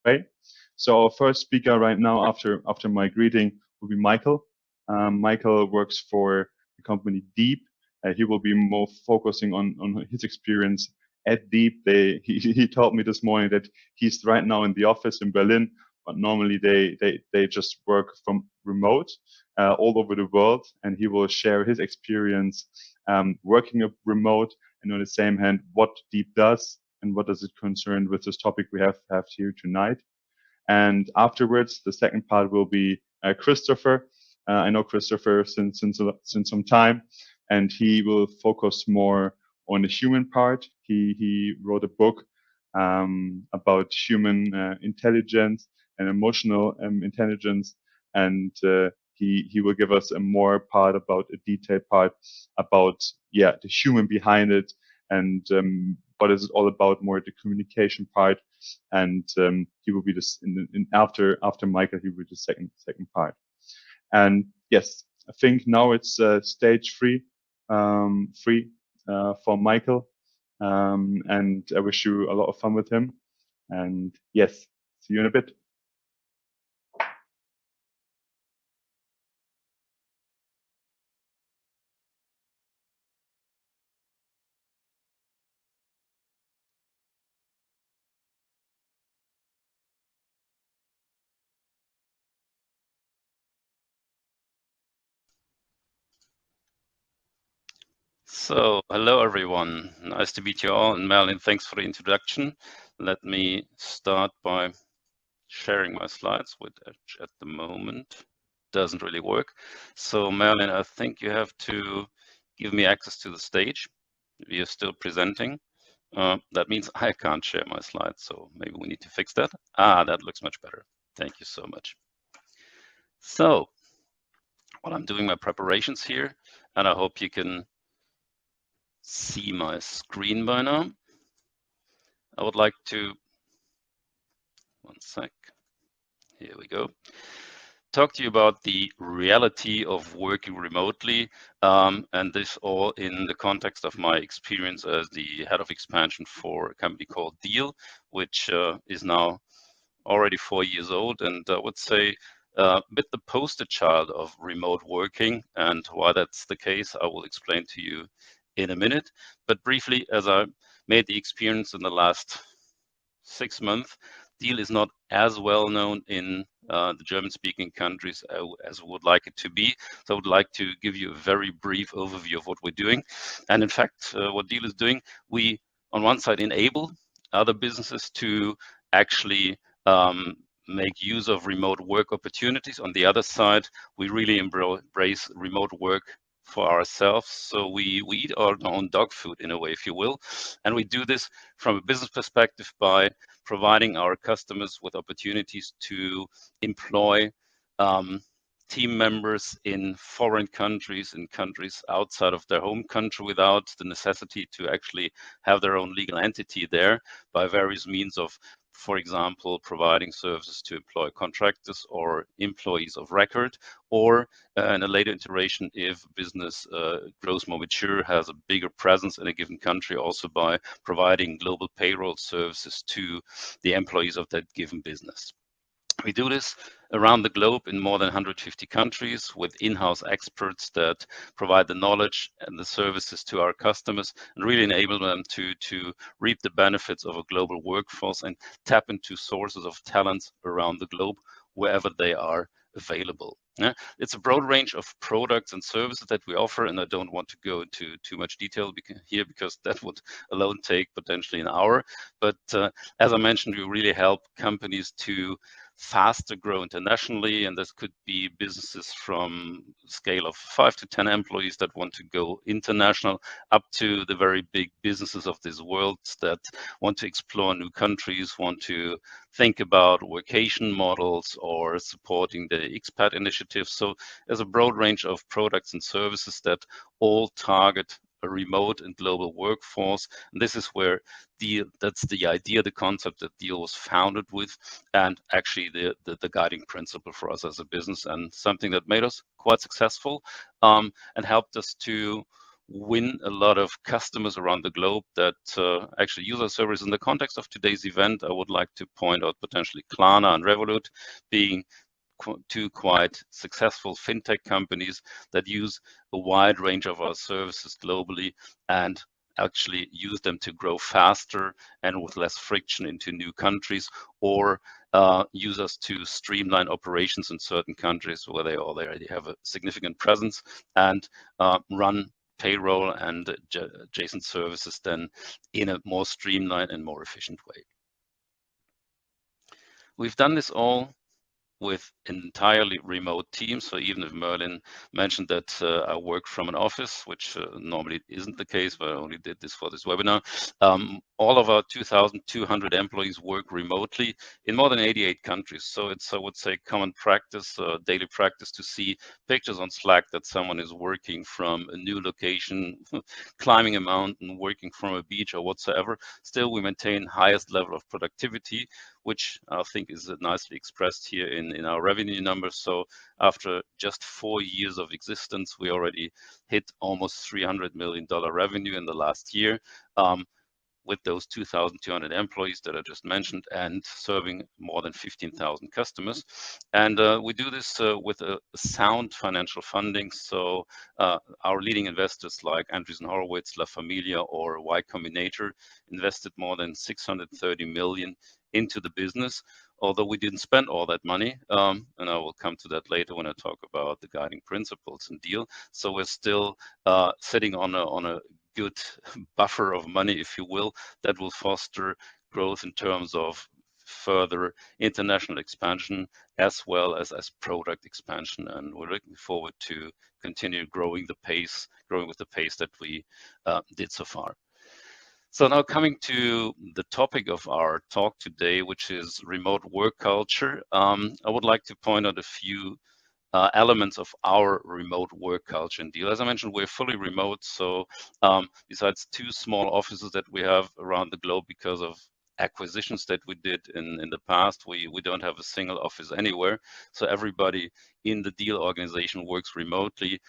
Right. So our first speaker right now, after my greeting, will be Michael. Michael works for the company Deep. He will be more focusing on his experience at Deep. He told me this morning that he's right now in the office in Berlin, but normally they just work from remote all over the world, and he will share his experience working remote, and on the same hand, what Deep does and what does it concern with this topic we have here tonight. And afterwards, the second part will be Christopher. I know Christopher since some time, and he will focus more on the human part. He wrote a book about human intelligence and emotional intelligence, and he will give us a more part about a detailed part about the human behind it, and what is it all about, more the communication part. And he will be this after Michael, he will be the second part. And yes, I think now it's stage free for Michael, and I wish you a lot of fun with him. And yes, see you in a bit. So, hello everyone. Nice to meet you all. And Merlin, thanks for the introduction. Let me start by sharing my slides, which at the moment doesn't really work. So, Merlin, I think you have to give me access to the stage. You're still presenting. That means I can't share my slides, so maybe we need to fix that. That looks much better. Thank you so much. So, while I'm doing my preparations here, and I hope you can see my screen by now, I would like to, one sec, here we go, talk to you about the reality of working remotely, and this all in the context of my experience as the head of expansion for a company called Deal, which is now already 4 years old, and I would say a bit the poster child of remote working. And why that's the case, I will explain to you in a minute. But briefly, as I made the experience in the last 6 months, Deal is not as well known in the German-speaking countries as we would like it to be. So I would like to give you a very brief overview of what we're doing. And in fact, what Deal is doing, we on one side enable other businesses to actually make use of remote work opportunities. On the other side, we really embrace remote work for ourselves. So we eat our own dog food in a way, if you will. And we do this from a business perspective by providing our customers with opportunities to employ team members in foreign countries, in countries outside of their home country, without the necessity to actually have their own legal entity there, by various means of, for example, providing services to employ contractors or employees of record, or in a later iteration, if business grows more mature, has a bigger presence in a given country, also by providing global payroll services to the employees of that given business. We do this around the globe in more than 150 countries with in-house experts that provide the knowledge and the services to our customers and really enable them to reap the benefits of a global workforce and tap into sources of talents around the globe wherever they are available. Yeah, it's a broad range of products and services that we offer, and I don't want to go into too much detail here because that would alone take potentially an hour. But as I mentioned, we really help companies to faster grow internationally, and this could be businesses from scale of 5 to 10 employees that want to go international, up to the very big businesses of this world that want to explore new countries, want to think about workation models or supporting the expat initiative. So there's a broad range of products and services that all target a remote and global workforce. And this is where that's the idea, the concept that Deal was founded with, and actually the guiding principle for us as a business, and something that made us quite successful and helped us to win a lot of customers around the globe that actually use our service. In the context of today's event, I would like to point out potentially Klarna and Revolut being two quite successful fintech companies that use a wide range of our services globally and actually use them to grow faster and with less friction into new countries, or use us to streamline operations in certain countries where they already have a significant presence and run payroll and adjacent services then in a more streamlined and more efficient way. We've done this all with entirely remote teams. So even if Merlin mentioned that I work from an office, which normally isn't the case, but I only did this for this webinar, all of our 2,200 employees work remotely in more than 88 countries. So it's, I would say, common practice, daily practice to see pictures on Slack that someone is working from a new location, climbing a mountain, working from a beach or whatsoever. Still, we maintain highest level of productivity, which I think is nicely expressed here in our revenue numbers. So after just 4 years of existence, we already hit almost $300 million revenue in the last year. With those 2,200 employees that I just mentioned and serving more than 15,000 customers. And we do this with a sound financial funding. So our leading investors like Andreessen Horowitz, La Familia, or Y Combinator invested more than 630 million into the business, although we didn't spend all that money. And I will come to that later when I talk about the guiding principles and deal. So we're still sitting on a good buffer of money, if you will, that will foster growth in terms of further international expansion as well as product expansion. And we're looking forward to continue growing with the pace that we did so far. So now coming to the topic of our talk today, which is remote work culture, I would like to point out a few elements of our remote work culture and deal. As I mentioned, we're fully remote. So besides 2 small offices that we have around the globe because of acquisitions that we did in the past, we don't have a single office anywhere. So everybody in the deal organization works remotely,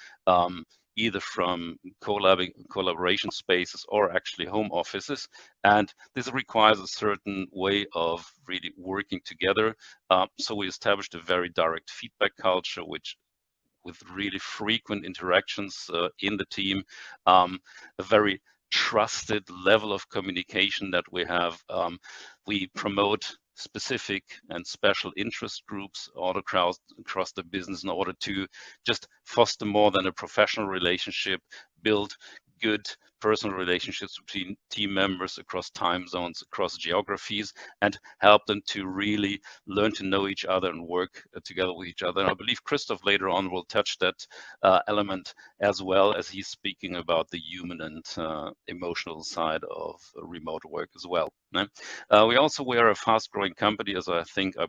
either from collaboration spaces or actually home offices. And this requires a certain way of really working together. So we established a very direct feedback culture, which with really frequent interactions in the team, a very trusted level of communication that we have. We promote specific and special interest groups all across the business in order to just foster more than a professional relationship, build good personal relationships between team members across time zones, across geographies, and help them to really learn to know each other and work together with each other. And I believe Christoph later on will touch that element as well, as he's speaking about the human and emotional side of remote work as well. We are a fast-growing company, as I think I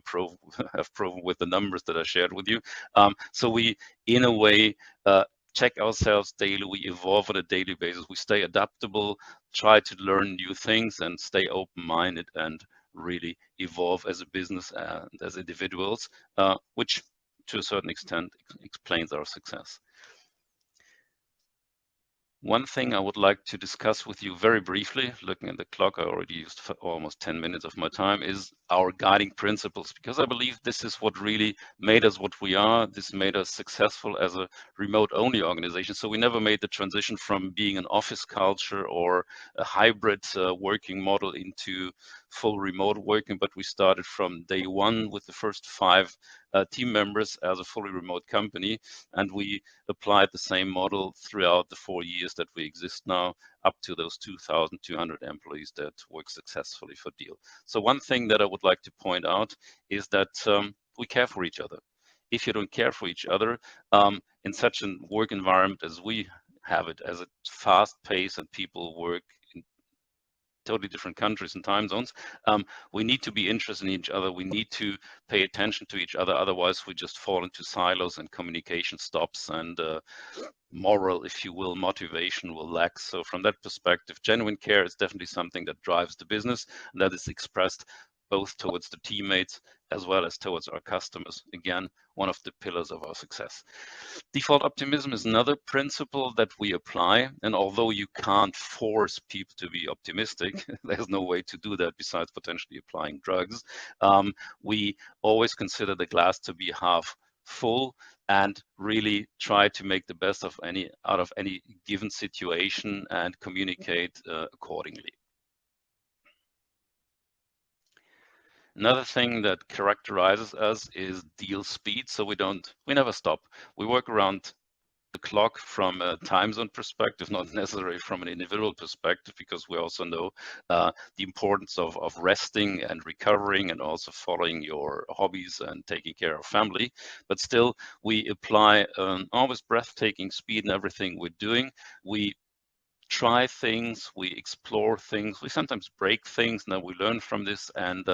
have proven with the numbers that I shared with you. So we, in a way, check ourselves daily. We evolve on a daily basis. We stay adaptable, try to learn new things, and stay open-minded and really evolve as a business and as individuals, which to a certain extent explains our success. One thing I would like to discuss with you very briefly, looking at the clock, I already used almost 10 minutes of my time, is our guiding principles, because I believe this is what really made us what we are. This made us successful as a remote-only organization. So we never made the transition from being an office culture or a hybrid working model into full remote working, but we started from day one with the first 5 team members as a fully remote company, and we applied the same model throughout the 4 years that we exist now, up to those 2,200 employees that work successfully for Deal. So one thing that I would like to point out is that we care for each other. If you don't care for each other in such a work environment as we have it, as a fast pace and people work in totally different countries and time zones, we need to be interested in each other. We need to pay attention to each other. Otherwise, we just fall into silos and communication stops, and moral, if you will, motivation will lack. So from that perspective, genuine care is definitely something that drives the business, and that is expressed both towards the teammates as well as towards our customers. Again, one of the pillars of our success. Default optimism is another principle that we apply. And although you can't force people to be optimistic, there's no way to do that besides potentially applying drugs. We always consider the glass to be half full and really try to make the best of out of any given situation and communicate accordingly. Another thing that characterizes us is deal speed. So we never stop. We work around the clock from a time zone perspective, not necessarily from an individual perspective, because we also know the importance of resting and recovering and also following your hobbies and taking care of family. But still, we apply always breathtaking speed in everything we're doing. We try things, we explore things, we sometimes break things, and then we learn from this and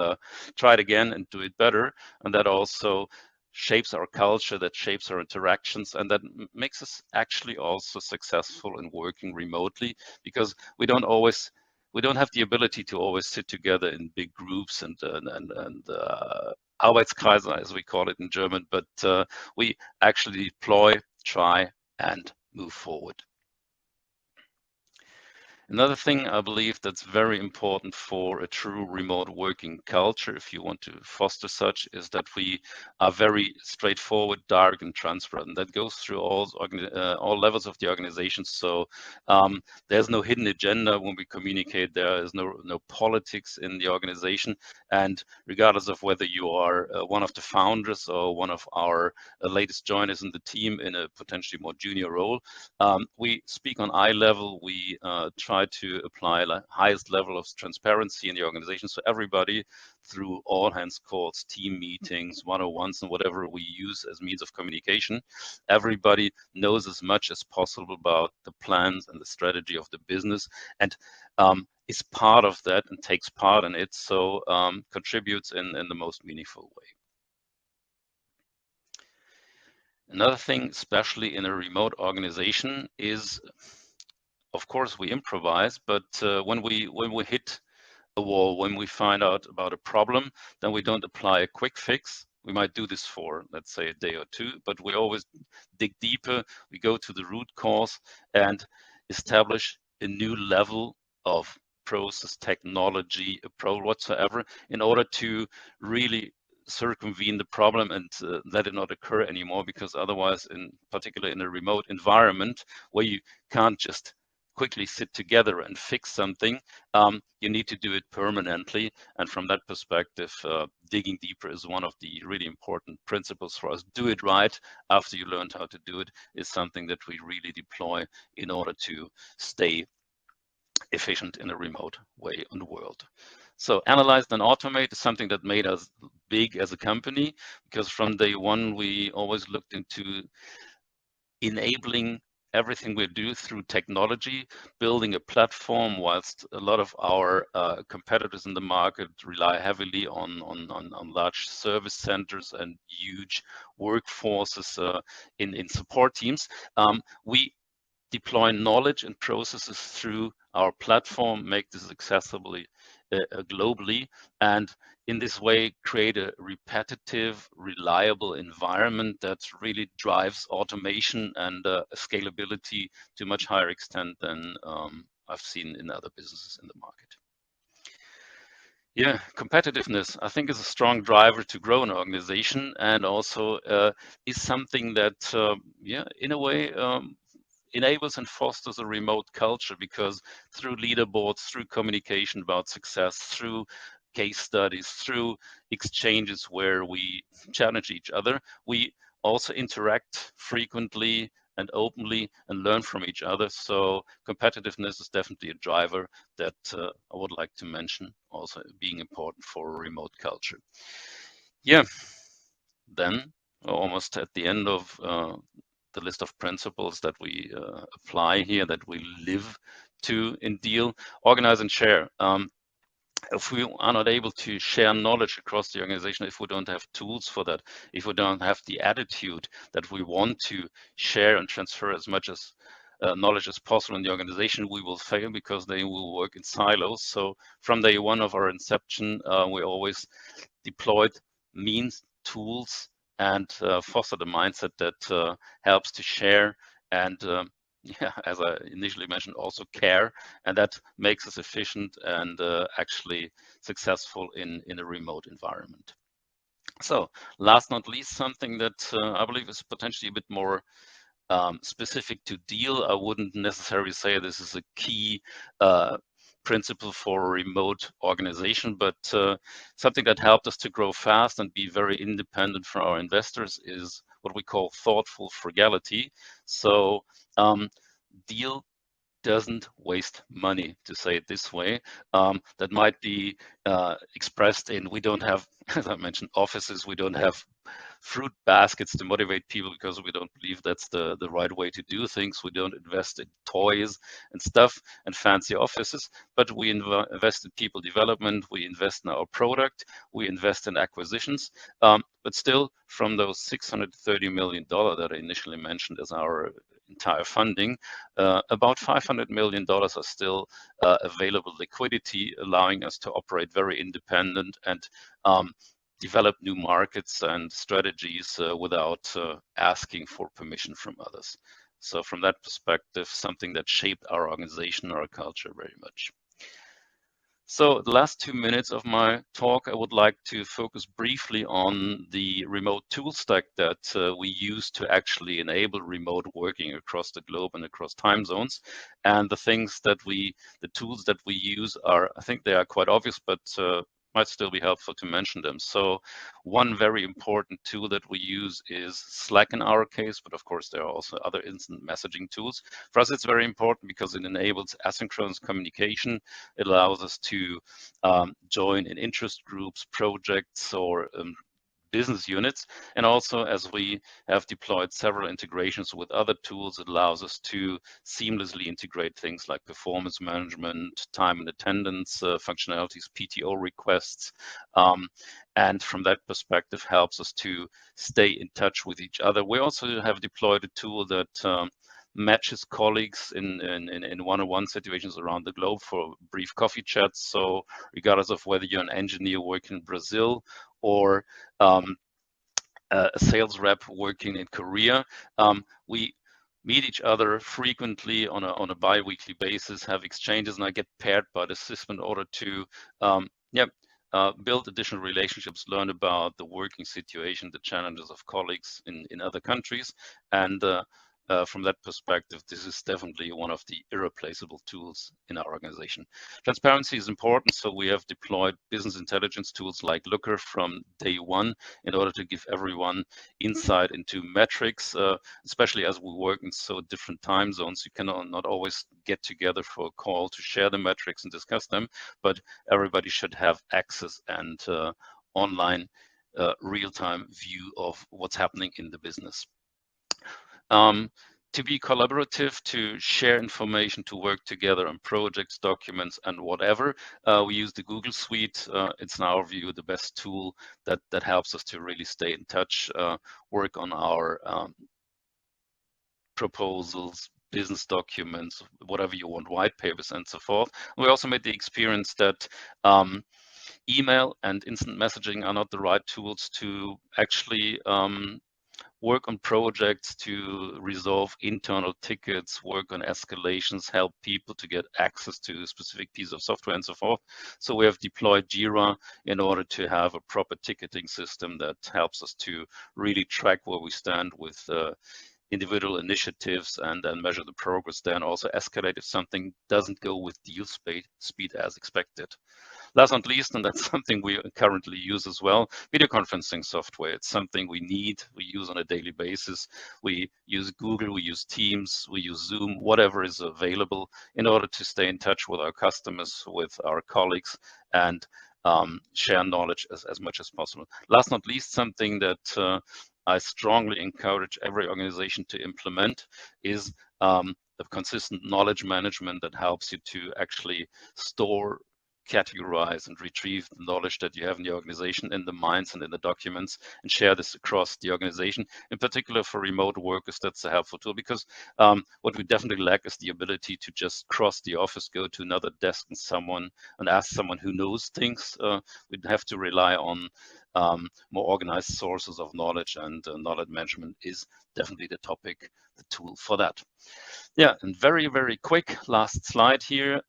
try it again and do it better. And that also shapes our culture, that shapes our interactions, and that makes us actually also successful in working remotely, because we don't have the ability to always sit together in big groups and Arbeitskreise, as we call it in German, but we actually deploy, try, and move forward. Another thing I believe that's very important for a true remote working culture, if you want to foster such, is that we are very straightforward, direct, and transparent. That goes through all levels of the organization. So there's no hidden agenda when we communicate. There is no politics in the organization. And regardless of whether you are one of the founders or one of our latest joiners in the team in a potentially more junior role, we speak on eye level. We try to apply the highest level of transparency in the organization. So everybody, through all hands calls, team meetings, one-on-ones, and whatever we use as means of communication, everybody knows as much as possible about the plans and the strategy of the business, and is part of that and takes part in it. So contributes in the most meaningful way. Another thing, especially in a remote organization, is, of course, we improvise, but when we hit a wall, when we find out about a problem, then we don't apply a quick fix. We might do this for, let's say, a day or two, but we always dig deeper. We go to the root cause and establish a new level of process, technology, approach whatsoever, in order to really circumvene the problem and let it not occur anymore, because otherwise, in particular in a remote environment where you can't just quickly sit together and fix something, you need to do it permanently. And from that perspective, digging deeper is one of the really important principles for us. Do it right after you learned how to do it is something that we really deploy in order to stay efficient in a remote way on the world. So analyze and automate is something that made us big as a company, because from day one, we always looked into enabling everything we do through technology, building a platform, whilst a lot of our competitors in the market rely heavily on large service centers and huge workforces in support teams. We deploy knowledge and processes through our platform, make this accessible globally, and in this way create a repetitive, reliable environment that really drives automation and scalability to a much higher extent than I've seen in other businesses in the market. Yeah, competitiveness, I think, is a strong driver to grow an organization, and also is something that, in a way, enables and fosters a remote culture, because through leaderboards, through communication about success, through case studies, through exchanges where we challenge each other, we also interact frequently and openly and learn from each other. So competitiveness is definitely a driver that I would like to mention, also being important for a remote culture. Yeah, then we're almost at the end of the list of principles that we apply here, that we live to in Deal. Organize and share. If we are not able to share knowledge across the organization, if we don't have tools for that, if we don't have the attitude that we want to share and transfer as much as knowledge as possible in the organization, we will fail because they will work in silos. So from day one of our inception, we always deployed means, tools, and foster the mindset that helps to share and yeah, as I initially mentioned, also care, and that makes us efficient and actually successful in a remote environment. So last not least, something that I believe is potentially a bit more specific to deal. I wouldn't necessarily say this is a key principle for a remote organization, but something that helped us to grow fast and be very independent from our investors is what we call thoughtful frugality. So deal doesn't waste money, to say it this way. That might be expressed in we don't have, as I mentioned, offices, we don't have fruit baskets to motivate people because we don't believe that's the right way to do things. We don't invest in toys and stuff and fancy offices, but we invest in people development, we invest in our product, we invest in acquisitions. But still, from those $630 million that I initially mentioned as our entire funding, about $500 million are still available liquidity, allowing us to operate very independent and develop new markets and strategies without asking for permission from others. So from that perspective, something that shaped our organization, our culture very much. So the last 2 minutes of my talk, I would like to focus briefly on the remote tool stack that we use to actually enable remote working across the globe and across time zones. And the tools that we use are, I think they are quite obvious, but might still be helpful to mention them. So one very important tool that we use is Slack in our case, but of course there are also other instant messaging tools. For us, it's very important because it enables asynchronous communication. It allows us to join in interest groups, projects, or business units. And also, as we have deployed several integrations with other tools, it allows us to seamlessly integrate things like performance management, time and attendance functionalities, PTO requests. And from that perspective, helps us to stay in touch with each other. We also have deployed a tool that matches colleagues in one-on-one situations around the globe for brief coffee chats. So regardless of whether you're an engineer working in Brazil or a sales rep working in Korea, we meet each other frequently on a bi-weekly basis, have exchanges, and I get paired by the system in order to build additional relationships, learn about the working situation, the challenges of colleagues in other countries. And from that perspective, this is definitely one of the irreplaceable tools in our organization. Transparency is important, so we have deployed business intelligence tools like Looker from day one in order to give everyone insight into metrics, especially as we work in so different time zones. You cannot not always get together for a call to share the metrics and discuss them, but everybody should have access and online real-time view of what's happening in the business. To be collaborative, to share information, to work together on projects, documents, and whatever. We use the Google Suite. It's in our view the best tool that helps us to really stay in touch, work on our proposals, business documents, whatever you want, white papers, and so forth. We also made the experience that email and instant messaging are not the right tools to actually work on projects, to resolve internal tickets, work on escalations, help people to get access to a specific piece of software and so forth. So we have deployed Jira in order to have a proper ticketing system that helps us to really track where we stand with individual initiatives and then measure the progress there, and also escalate if something doesn't go with deal speed as expected. Last but not least, and that's something we currently use as well, video conferencing software. It's something we need, we use on a daily basis. We use Google, we use Teams, we use Zoom, whatever is available in order to stay in touch with our customers, with our colleagues, and share knowledge as much as possible. Last but not least, something that I strongly encourage every organization to implement is a consistent knowledge management that helps you to actually store, categorize and retrieve the knowledge that you have in the organization, in the minds and in the documents, and share this across the organization. In particular for remote workers, that's a helpful tool, because what we definitely lack is the ability to just cross the office, go to another desk and ask someone who knows things. We'd have to rely on more organized sources of knowledge, and knowledge management is definitely the topic, the tool for that. Yeah, and very, very quick last slide here.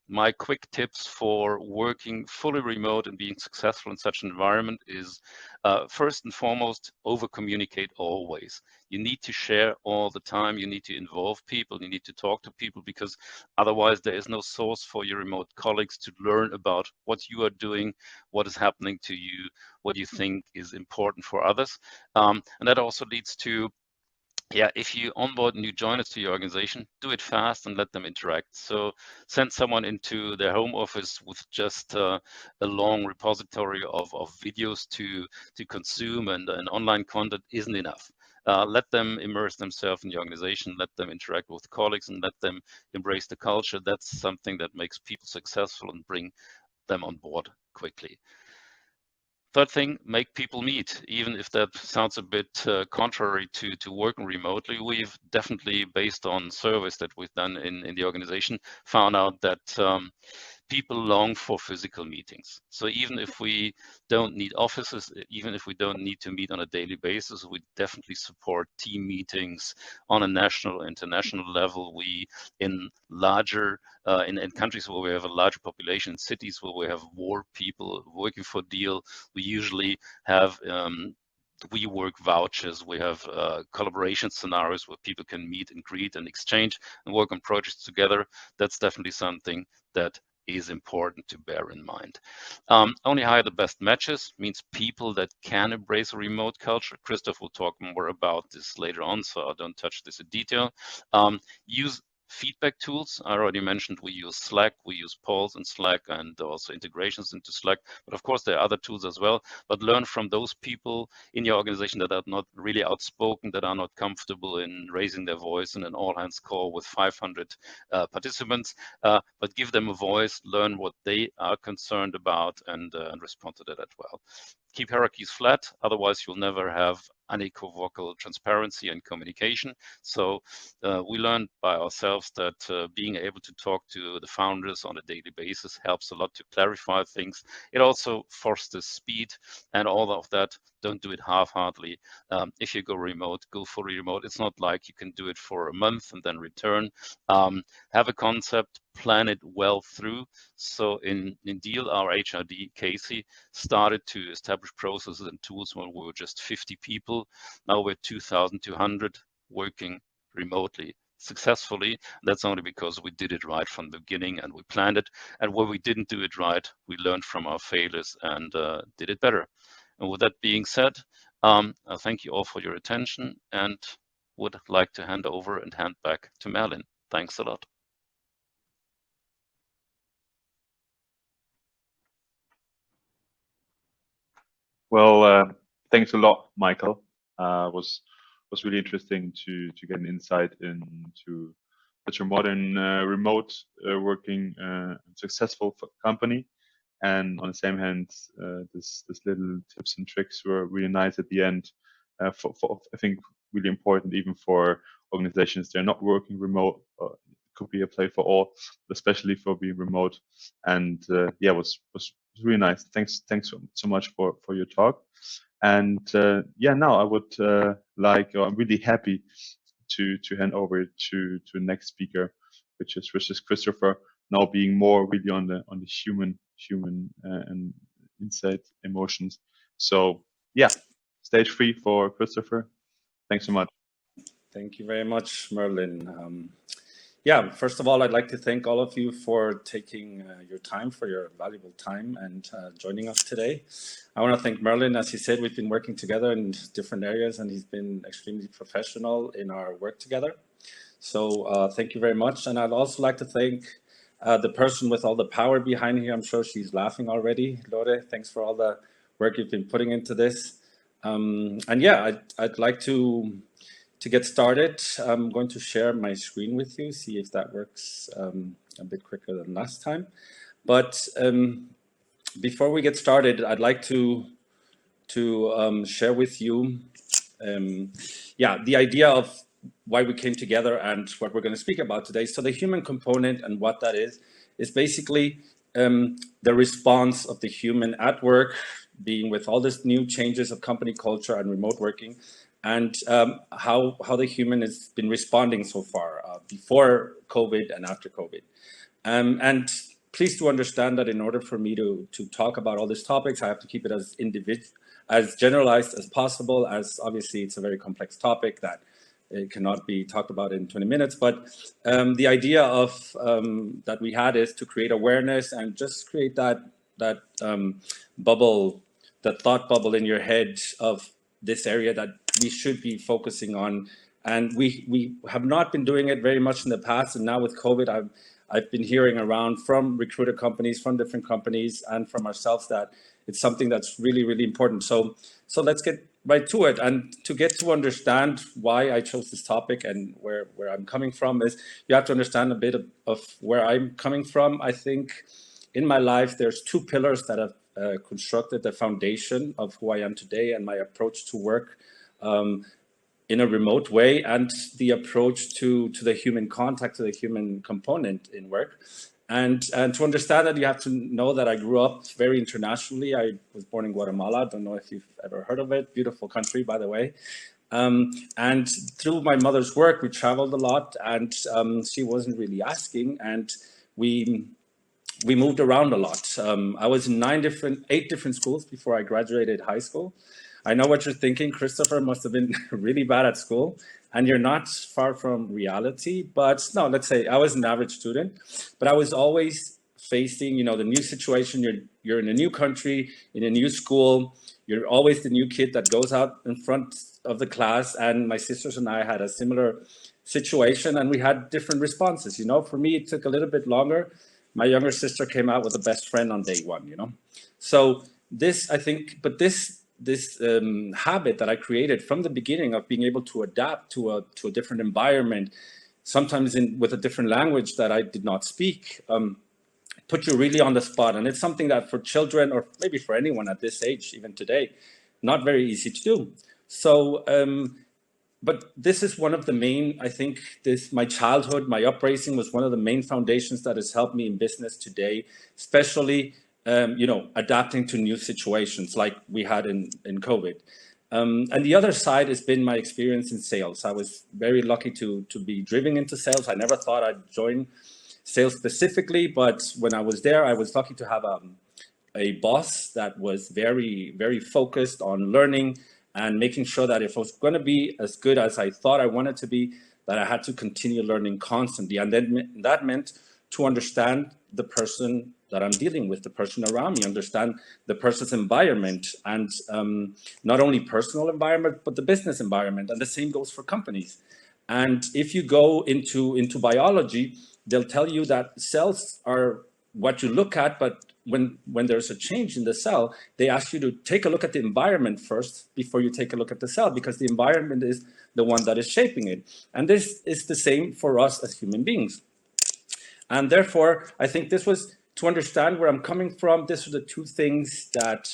My quick tips for working fully remote and being successful in such an environment is, first and foremost, over-communicate always. You need to share all the time. You need to involve people. You need to talk to people, because otherwise there is no source for your remote colleagues to learn about what you are doing, what is happening to you, what you think is important for others. And that also leads to, yeah, if you onboard new joiners to your organization, do it fast and let them interact. So send someone into their home office with just a long repository of videos to consume, and online content isn't enough. Let them immerse themselves in the organization, let them interact with colleagues, and let them embrace the culture. That's something that makes people successful and bring them on board quickly. Third thing, make people meet, even if that sounds a bit contrary to working remotely. We've definitely, based on surveys that we've done in the organization, found out that people long for physical meetings. So even if we don't need offices, even if we don't need to meet on a daily basis, we definitely support team meetings on a national, international level. We, in larger, in countries where we have a larger population, in cities where we have more people working for deal, we usually have we work vouchers, we have collaboration scenarios where people can meet and greet and exchange and work on projects together. That's definitely something that is important to bear in mind. Only hire the best matches, means people that can embrace a remote culture. Christoph will talk more about this later on, so I don't touch this in detail. Use feedback tools. I already mentioned we use Slack, we use polls in Slack, and also integrations into Slack. But of course, there are other tools as well. But learn from those people in your organization that are not really outspoken, that are not comfortable in raising their voice in an all-hands call with 500 participants. But give them a voice, learn what they are concerned about, and respond to that as well. Keep hierarchies flat, otherwise you'll never have unequivocal transparency and communication. So we learned by ourselves that being able to talk to the founders on a daily basis helps a lot to clarify things. It also fosters speed and all of that. Don't do it half-heartedly. If you go remote, go fully remote. It's not like you can do it for a month and then return. Have a concept, plan it well through. So in Deal, our HRD, Casey, started to establish processes and tools when we were just 50 people. Now we're 2,200 working remotely successfully. That's only because we did it right from the beginning and we planned it. And where we didn't do it right, we learned from our failures and did it better. And with that being said, I thank you all for your attention and would like to hand over and hand back to Merlin. Thanks a lot. Well, thanks a lot, Michael. Was really interesting to get an insight into such a modern remote working successful company. And on the same hand, this little tips and tricks were really nice at the end. For I think really important even for organizations they're not working remote. Could be a play for all, especially for being remote. And yeah, was really nice. Thanks so much for your talk. And yeah, now I would I'm really happy to hand over to the next speaker, which is Christopher. Now being more really on the human and insight emotions. So yeah, stage free for Christopher. Thanks so much. Thank you very much, Merlin. Yeah, first of all, I'd like to thank all of you for taking your time, for your valuable time, and joining us today. I want to thank Merlin. As he said, we've been working together in different areas, and he's been extremely professional in our work together. So thank you very much. And I'd also like to thank the person with all the power behind here. I'm sure she's laughing already. Lore, thanks for all the work you've been putting into this. And yeah, I'd like to get started. I'm going to share my screen with you, see if that works a bit quicker than last time. But before we get started, I'd like to share with you, the idea of why we came together and what we're going to speak about today. So the human component and what that is basically the response of the human at work, being with all these new changes of company culture and remote working, and how the human has been responding so far, before COVID and after COVID. And please do understand that in order for me to talk about all these topics, I have to keep it as generalized as possible, as obviously it's a very complex topic that it cannot be talked about in 20 minutes. But the idea of that we had is to create awareness and just create that bubble, that thought bubble in your head of this area that we should be focusing on. And we have not been doing it very much in the past. And now with COVID, I've been hearing around from recruiter companies, from different companies, and from ourselves that it's something that's really, really important. So let's get right to it. And to get to understand why I chose this topic and where I'm coming from is you have to understand a bit of where I'm coming from. I think in my life, there's two pillars that have constructed the foundation of who I am today and my approach to work in a remote way, and the approach to the human contact, to the human component in work. And to understand that, you have to know that I grew up very internationally. I was born in Guatemala. Don't know if you've ever heard of it. Beautiful country, by the way. And through my mother's work, we traveled a lot, and she wasn't really asking. And we moved around a lot. I was in 8 different schools before I graduated high school. I know what you're thinking. Christopher must have been really bad at school, and you're not far from reality. But no, let's say I was an average student, but I was always facing, the new situation. You're in a new country, in a new school. You're always the new kid that goes out in front of the class. And my sisters and I had a similar situation, and we had different responses. For me, it took a little bit longer. My younger sister came out with a best friend on day one. So this, I think, but this habit that I created from the beginning of being able to adapt to a different environment, sometimes with a different language that I did not speak, put you really on the spot. And it's something that for children, or maybe for anyone at this age, even today, not very easy to do. So, but this is one of the main, I think, my childhood, my upbringing was one of the main foundations that has helped me in business today, especially adapting to new situations like we had in COVID. And the other side has been my experience in sales. I was very lucky to be driven into sales. I never thought I'd join sales specifically, but when I was there, I was lucky to have a boss that was very, very focused on learning and making sure that if I was going to be as good as I thought I wanted to be, that I had to continue learning constantly. And then that meant to understand the person that I'm dealing with, the person around me, understand the person's environment, and not only personal environment, but the business environment. And the same goes for companies. And if you go into biology, they'll tell you that cells are what you look at, but when there's a change in the cell, they ask you to take a look at the environment first before you take a look at the cell, because the environment is the one that is shaping it. And this is the same for us as human beings. And therefore, I think this was to understand where I'm coming from. These are the two things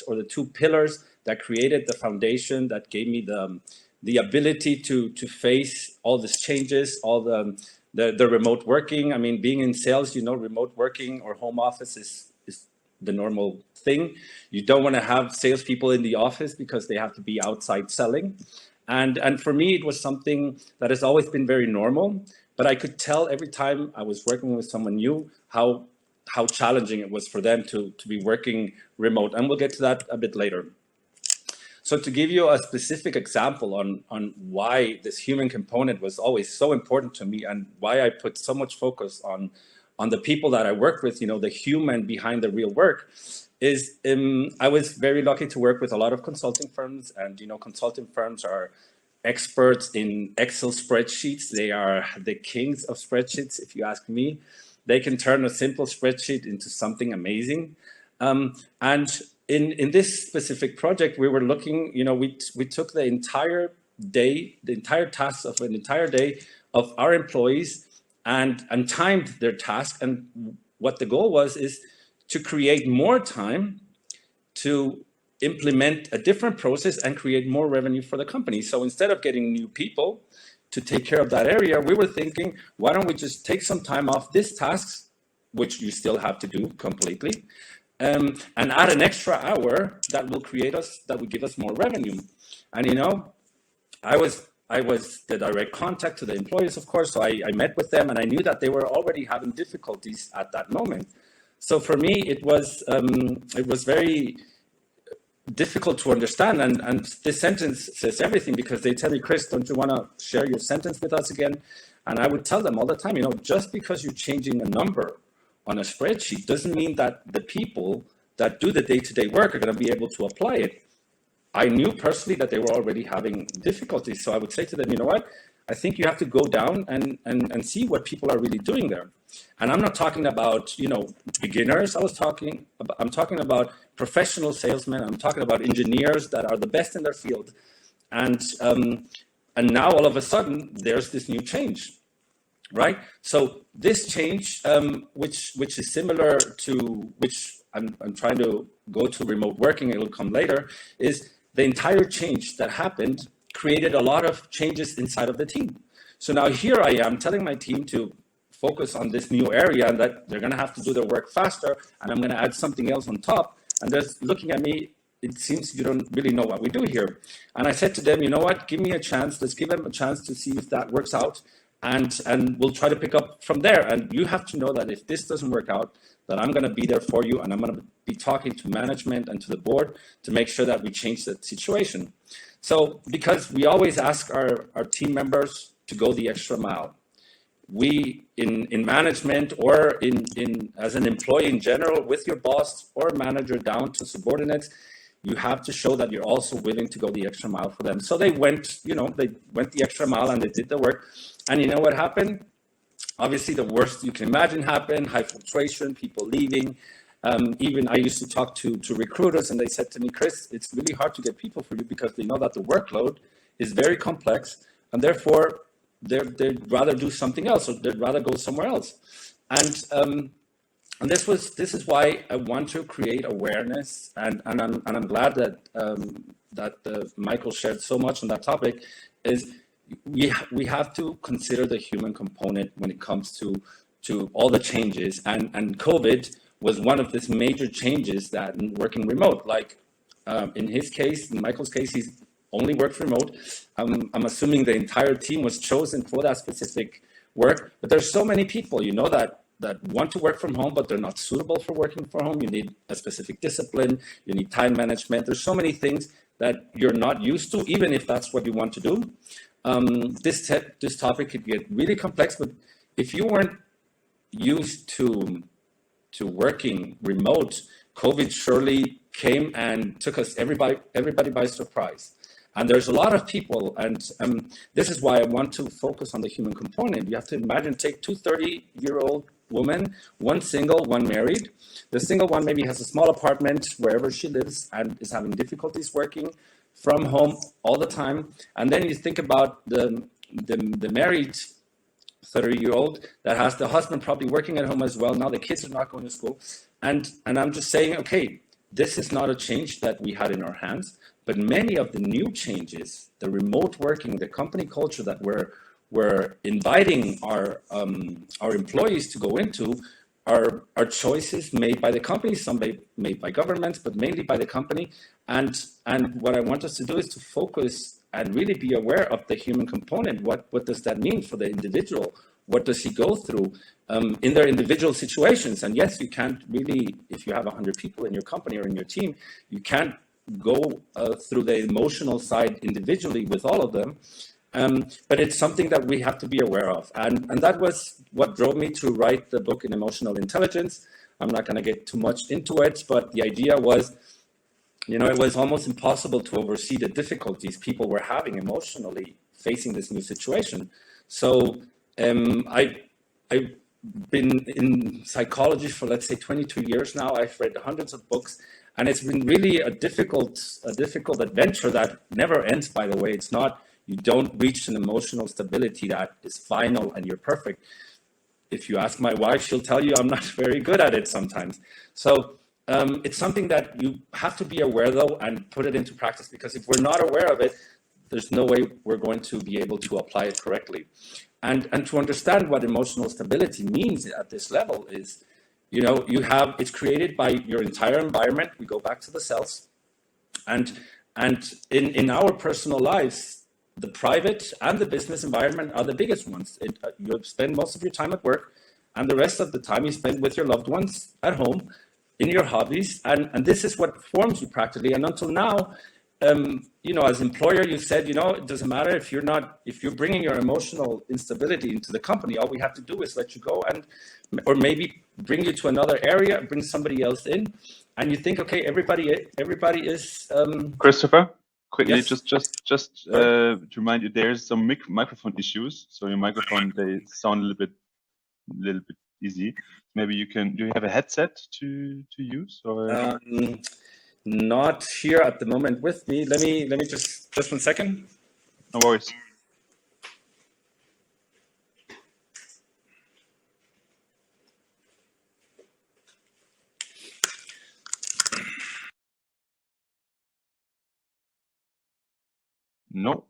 or the two pillars that created the foundation that gave me the ability to face all these changes, all the remote working. I mean, being in sales, remote working or home office is the normal thing. You don't want to have salespeople in the office because they have to be outside selling. And for me, it was something that has always been very normal. But I could tell every time I was working with someone new how challenging it was for them to be working remote. And we'll get to that a bit later. So to give you a specific example on why this human component was always so important to me and why I put so much focus on the people that I work with, the human behind the real work, is I was very lucky to work with a lot of consulting firms. And, consulting firms are experts in Excel spreadsheets. They are the kings of spreadsheets, if you ask me. They can turn a simple spreadsheet into something amazing. And in this specific project, we were looking, we took the entire day, the entire task of an entire day of our employees and timed their task. And what the goal was is to create more time to implement a different process and create more revenue for the company. So instead of getting new people to take care of that area, we were thinking, why don't we just take some time off these tasks, which you still have to do completely, and add an extra hour that will give us more revenue. And you know, I was the direct contact to the employees, of course, so I met with them, and I knew that they were already having difficulties at that moment. So for me, it was very difficult to understand, and this sentence says everything, because they tell me, Chris, don't you want to share your sentence with us again? And I would tell them all the time, you know, just because you're changing a number on a spreadsheet doesn't mean that the people that do the day-to-day work are going to be able to apply it. I knew personally that they were already having difficulties, so I would say to them, you know what, I think you have to go down and see what people are really doing there. And I'm not talking about, you know, beginners. I'm talking about professional salesmen. I'm talking about engineers that are the best in their field. And now all of a sudden there's this new change, right? So this change, which is similar to, which I'm trying to go to remote working, it'll come later, is the entire change that happened created a lot of changes inside of the team. So now here I am telling my team to focus on this new area, and that they're going to have to do their work faster, and I'm going to add something else on top. And they're looking at me, it seems you don't really know what we do here. And I said to them, you know what, give me a chance. Let's give them a chance to see if that works out. And we'll try to pick up from there. And you have to know that if this doesn't work out, that I'm going to be there for you, and I'm going to be talking to management and to the board to make sure that we change the situation. So because we always ask our team members to go the extra mile, we in management or in as an employee in general, with your boss or manager down to subordinates, you have to show that you're also willing to go the extra mile for them. So they went the extra mile and they did the work. And you know what happened? Obviously, the worst you can imagine happened: high fluctuation, people leaving. Even I used to talk to recruiters, and they said to me, Chris, it's really hard to get people for you because they know that the workload is very complex, and therefore they'd rather do something else, or they'd rather go somewhere else. And this is why I want to create awareness, and I'm glad that Michael shared so much on that topic. Is we have to consider the human component when it comes to all the changes, and COVID was one of these major changes that in working remote. Like in his case, in Michael's case, he's only worked remote. I'm assuming the entire team was chosen for that specific work. But there's so many people, you know, that want to work from home, but they're not suitable for working from home. You need a specific discipline. You need time management. There's so many things that you're not used to, even if that's what you want to do. This topic could get really complex, but if you weren't used to working remote, COVID surely came and took everybody by surprise. And there's a lot of people, and this is why I want to focus on the human component. You have to imagine, take two 30-year-old women, one single, one married. The single one maybe has a small apartment wherever she lives and is having difficulties working from home all the time. And then you think about the married 30-year-old that has the husband probably working at home as well. Now the kids are not going to school. And I'm just saying, okay, this is not a change that we had in our hands, but many of the new changes, the remote working, the company culture that we're inviting our employees to go into are choices made by the company, some made by governments, but mainly by the company. And what I want us to do is to focus and really be aware of the human component. What does that mean for the individual? What does he go through in their individual situations? And yes, you can't really, if you have 100 people in your company or in your team, you can't go through the emotional side individually with all of them. But it's something that we have to be aware of. And that was what drove me to write the book in emotional intelligence. I'm not going to get too much into it, but the idea was, you know, it was almost impossible to oversee the difficulties people were having emotionally facing this new situation. So I've been in psychology for, let's say, 22 years now. I've read hundreds of books, and it's been really a difficult adventure that never ends, by the way. It's not, you don't reach an emotional stability that is final and you're perfect. if you ask my wife, she'll tell you I'm not very good at it sometimes. So it's something that you have to be aware though and put it into practice, because if we're not aware of it, there's no way we're going to be able to apply it correctly. And to understand what emotional stability means at this level is, it's created by your entire environment. We go back to the cells, and in our personal lives, the private and the business environment are the biggest ones. You spend most of your time at work, and the rest of the time you spend with your loved ones at home, in your hobbies, and this is what forms you practically. And until now, as employer, you said, it doesn't matter if you're bringing your emotional instability into the company. All we have to do is let you go, or maybe bring you to another area, bring somebody else in, and you think, okay, everybody is. Christopher, quickly, yes. just to remind you, there's some microphone issues. So your microphone, they sound a little bit easy. Maybe do you have a headset to use, or? Not here at the moment with me. Let me just 1 second. No worries. No.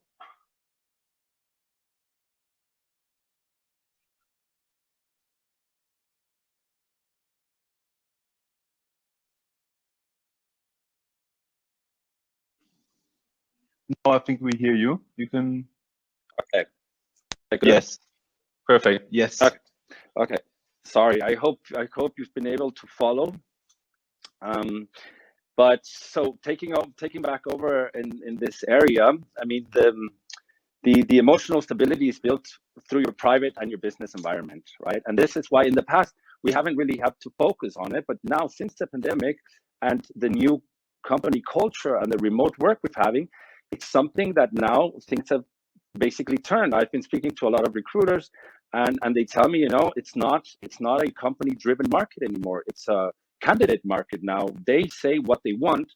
No, I think we hear you. You can. Okay. Yes. Perfect. Yes. Okay. Sorry. I hope you've been able to follow. But so taking back over in this area, I mean, the emotional stability is built through your private and your business environment, right? And this is why in the past we haven't really had to focus on it, but now since the pandemic and the new company culture and the remote work we're having, it's something that now things have basically turned. I've been speaking to a lot of recruiters, and they tell me, it's not a company driven market anymore. It's a candidate market now. They say what they want,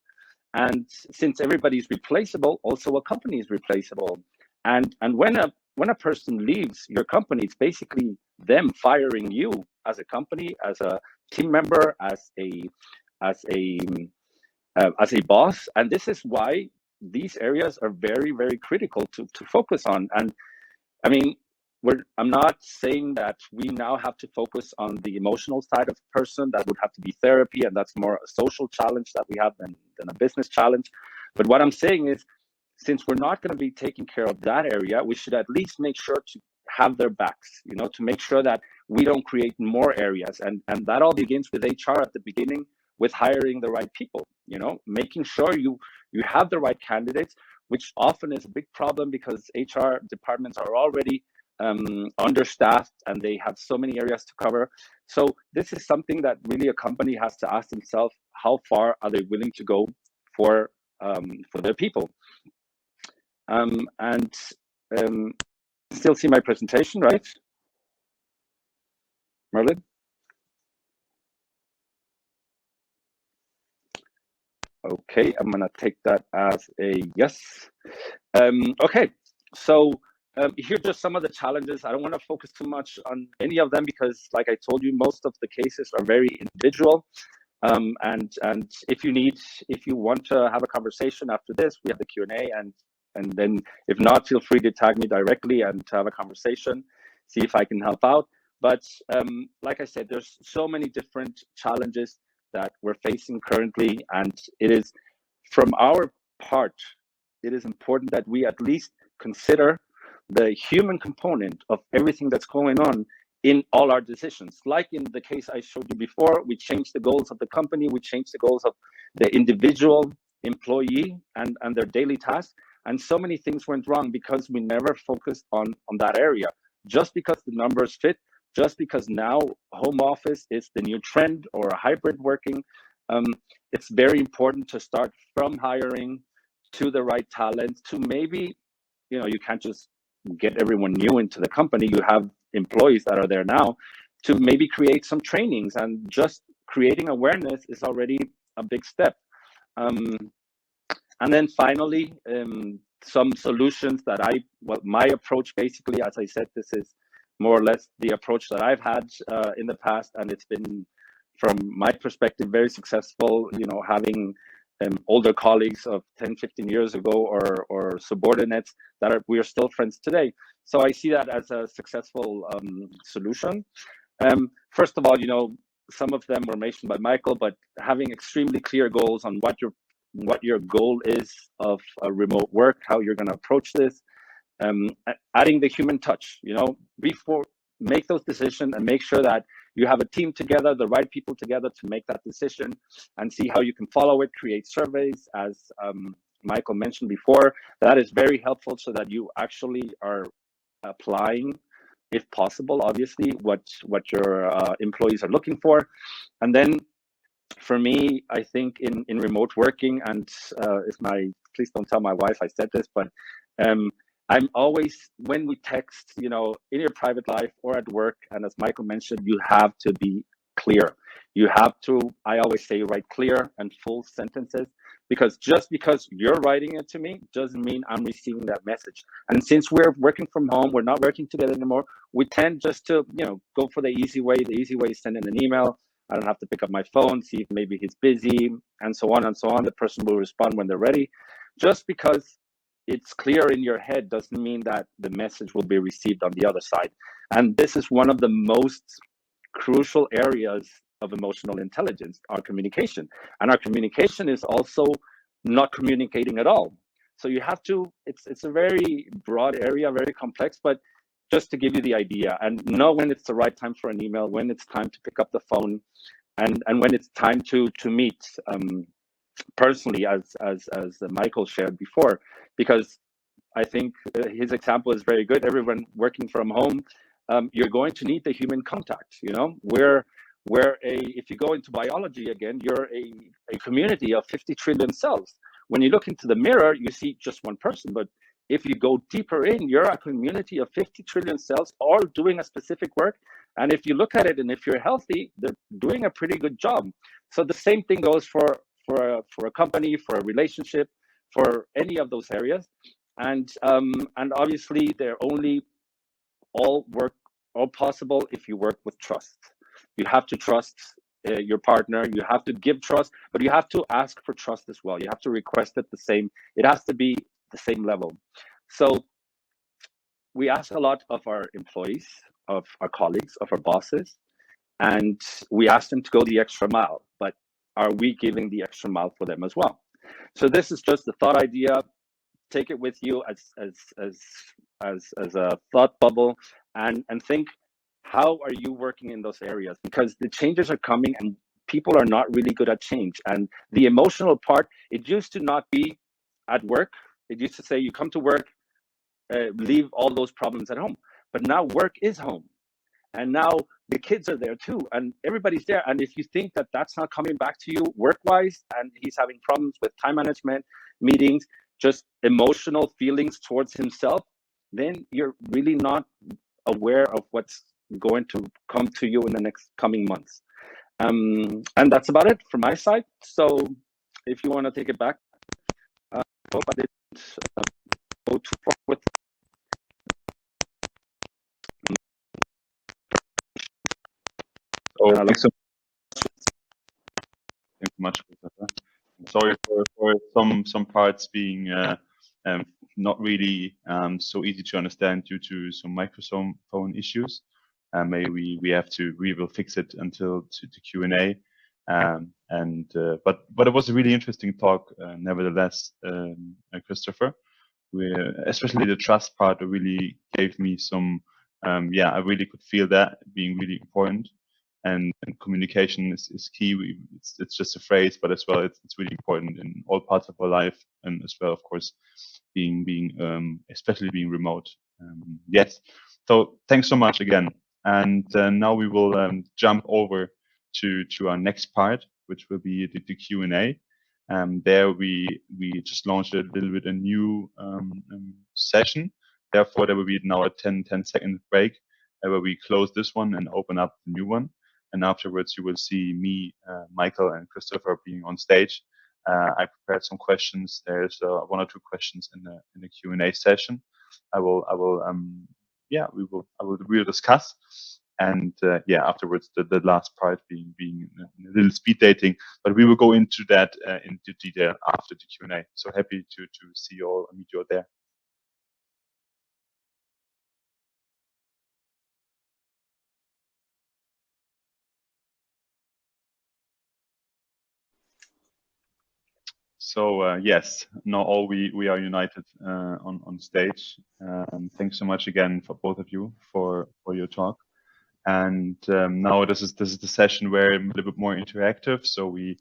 and since everybody's replaceable, also a company is replaceable. And when a person leaves your company, it's basically them firing you as a company, as a team member, as a boss. And this is why these areas are very, very critical to focus on. And I mean, I'm not saying that we now have to focus on the emotional side of the person. That would have to be therapy, and that's more a social challenge that we have than a business challenge. But what I'm saying is, since we're not going to be taking care of that area, we should at least make sure to have their backs, to make sure that we don't create more areas. And that all begins with HR at the beginning, with hiring the right people, making sure you have the right candidates, which often is a big problem because HR departments are already understaffed and they have so many areas to cover. So this is something that really a company has to ask themselves: how far are they willing to go for their people? Still see my presentation, right, Merlin? Okay, I'm gonna take that as a yes. Okay, so here are just some of the challenges. I don't want to focus too much on any of them because, like I told you, most of the cases are very individual. And if you want to have a conversation after this, we have the Q&A, and then if not, feel free to tag me directly and to have a conversation, see if I can help out. But like I said, there's so many different challenges that we're facing currently, and it is, from our part, it is important that we at least consider the human component of everything that's going on in all our decisions. Like in the case I showed you before, we changed the goals of the company, we changed the goals of the individual employee and their daily tasks, and so many things went wrong because we never focused on that area. Just because the numbers fit, just because now home office is the new trend or hybrid working, it's very important to start from hiring to the right talent, to maybe, you can't just get everyone new into the company. You have employees that are there now, to maybe create some trainings, and just creating awareness is already a big step. And then finally, some solutions that my approach basically, as I said, this is more or less the approach that I've had in the past, and it's been, from my perspective, very successful. You know, having older colleagues of 10, 15 years ago, or subordinates that we are still friends today. So I see that as a successful solution. First of all, you know, some of them were mentioned by Michael, but having extremely clear goals on what your goal is of remote work, how you're going to approach this, adding the human touch, you know, before make those decisions and make sure that you have a team together, the right people together to make that decision, and see how you can follow it, create surveys, as Michael mentioned before. That is very helpful so that you actually are applying, if possible, obviously, what your employees are looking for. And then for me, I think in remote working, and please don't tell my wife I said this, but I'm always, when we text, you know, in your private life or at work, and as Michael mentioned, you have to be clear. You have to, I always say, write clear and full sentences, because just because you're writing it to me doesn't mean I'm receiving that message. And since we're working from home, we're not working together anymore, we tend just to, you know, go for the easy way. The easy way is sending an email. I don't have to pick up my phone, see if maybe he's busy, and so on and so on. The person will respond when they're ready. Just because it's clear in your head doesn't mean that the message will be received on the other side. And this is one of the most crucial areas of emotional intelligence, our communication. And our communication is also not communicating at all. So you have to, it's a very broad area, very complex, but just to give you the idea, and know when it's the right time for an email, when it's time to pick up the phone, and when it's time to meet personally, as Michael shared before, because I think his example is very good. Everyone working from home, you're going to need the human contact. You know, if you go into biology again, you're a community of 50 trillion cells. When you look into the mirror, you see just one person, but if you go deeper in, you're a community of 50 trillion cells all doing a specific work. And if you look at it, and if you're healthy, they're doing a pretty good job. So the same thing goes for a company, for a relationship, for any of those areas. And obviously they're only all possible if you work with trust. You have to trust your partner, you have to give trust, but you have to ask for trust as well. You have to request it the same. It has to be the same level. So we ask a lot of our employees, of our colleagues, of our bosses, and we ask them to go the extra mile, but are we giving the extra mile for them as well? So this is just a thought idea. Take it with you as a thought bubble, and think, how are you working in those areas? Because the changes are coming, and people are not really good at change. And the emotional part, it used to not be at work. It used to say you come to work, leave all those problems at home. But now work is home, and now the kids are there too, and everybody's there. And if you think that that's not coming back to you work-wise, and he's having problems with time management, meetings, just emotional feelings towards himself, then you're really not aware of what's going to come to you in the next coming months. And that's about it from my side. So if you want to take it back, I hope I didn't go too far with. Oh, thanks so much, Christopher. Sorry for some parts being not really so easy to understand due to some microphone issues. Maybe we will fix it until to Q&A. But it was a really interesting talk, nevertheless, Christopher. Especially the trust part really gave me some. I really could feel that being really important. And communication is key. It's just a phrase, but as well, it's really important in all parts of our life, and as well, of course, especially being remote. Yes. So thanks so much again. And now we will jump over to our next part, which will be the Q&A. There we just launched a little bit a new session. Therefore, there will be now a 10-second break where we close this one and open up the new one. And afterwards, you will see me, Michael, and Christopher being on stage. I prepared some questions. There's one or two questions in the Q&A session. I will we'll discuss. And afterwards, the last part being a little speed dating, but we will go into that into detail after the Q&A. So happy to see you all and meet you all there. So yes, now all we are united on stage. Thanks so much again for both of you for your talk. And now this is the session where I'm a little bit more interactive. So we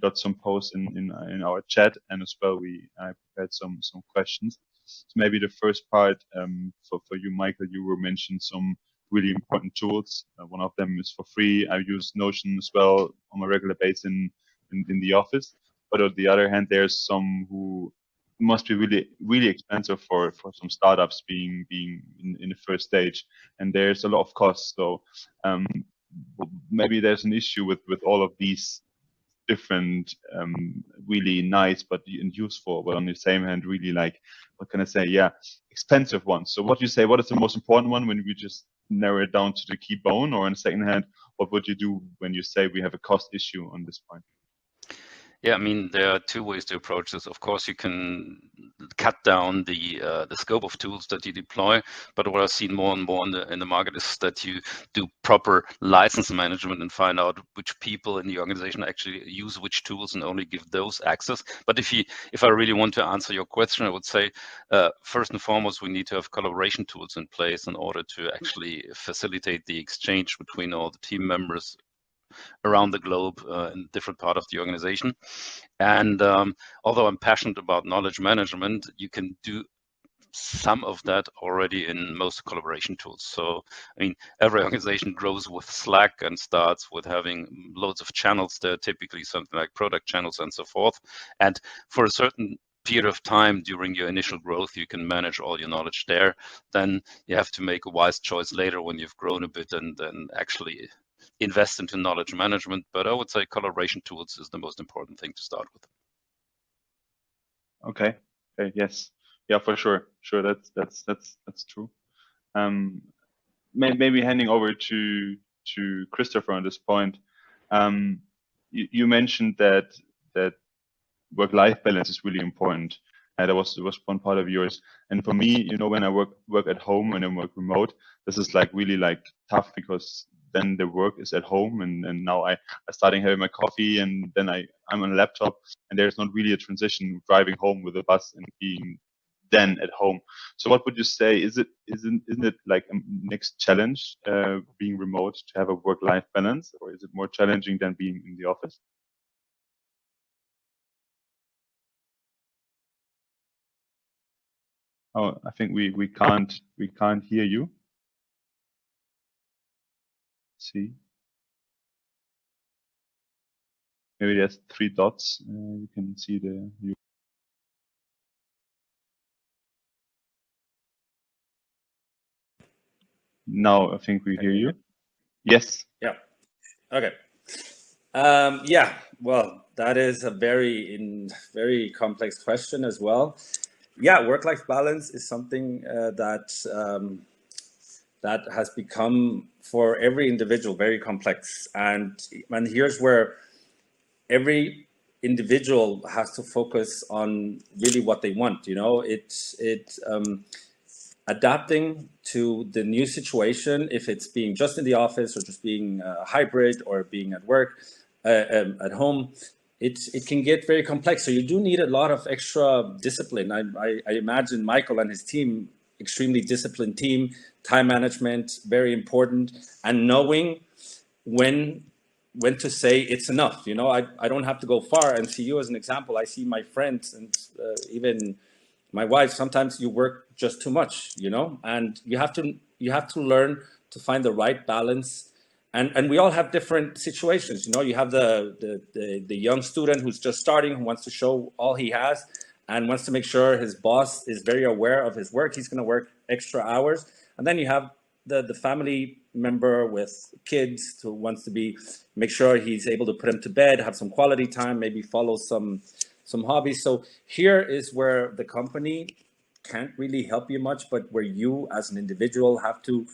got some posts in our chat, and as well I prepared some questions. So maybe the first part for you, Michael, you were mentioned some really important tools. One of them is for free. I use Notion as well on a regular basis in the office. But on the other hand, there's some who must be really expensive for some startups being in the first stage, and there's a lot of costs. So maybe there's an issue with all of these different really nice but and useful, but on the same hand really, like, what can I say, expensive ones. So what do you say, what is the most important one when we just narrow it down to the key bone? Or on the second hand, what would you do when you say we have a cost issue on this point? Yeah, I mean, there are two ways to approach this. Of course, you can cut down the scope of tools that you deploy, but what I've seen more and more in the market is that you do proper license management and find out which people in the organization actually use which tools and only give those access. But if I really want to answer your question, I would say first and foremost, we need to have collaboration tools in place in order to actually facilitate the exchange between all the team members around the globe in different part of the organization. And although I'm passionate about knowledge management, you can do some of that already in most collaboration tools. So, I mean, every organization grows with Slack and starts with having loads of channels. They're typically something like product channels and so forth. And for a certain period of time during your initial growth, you can manage all your knowledge there. Then you have to make a wise choice later when you've grown a bit and then actually invest into knowledge management. But I would say collaboration tools is the most important thing to start with. Okay. Yes. Yeah, for sure. That's true. Maybe handing over to Christopher on this point. You mentioned that work-life balance is really important. And that was one part of yours. And for me, when I work at home and I work remote, this is like really like tough, because then the work is at home, and now I starting having my coffee, and then I'm on a laptop, and there's not really a transition driving home with a bus and being then at home. So what would you say, isn't it like a next challenge being remote to have a work-life balance, or is it more challenging than being in the office? Oh, I think we can't hear you. Let's see. Maybe there's 3 dots. You can see the view. Now I think we hear you. Yes. Yeah. Okay. Well, that is a very complex question as well. Yeah, work-life balance is something that has become for every individual very complex, and here's where every individual has to focus on really what they want. It's adapting to the new situation, if it's being just in the office or just being hybrid or being at work, at home. It can get very complex. So you do need a lot of extra discipline. I imagine Michael and his team, extremely disciplined team, time management, very important, and knowing when to say it's enough. I don't have to go far and see you as an example. I see my friends and even my wife. Sometimes you work just too much, and you have to learn to find the right balance. And we all have different situations. You have the young student who's just starting, who wants to show all he has and wants to make sure his boss is very aware of his work. He's going to work extra hours. And then you have the family member with kids who wants to make sure he's able to put him to bed, have some quality time, maybe follow some hobbies. So here is where the company can't really help you much, but where you as an individual have to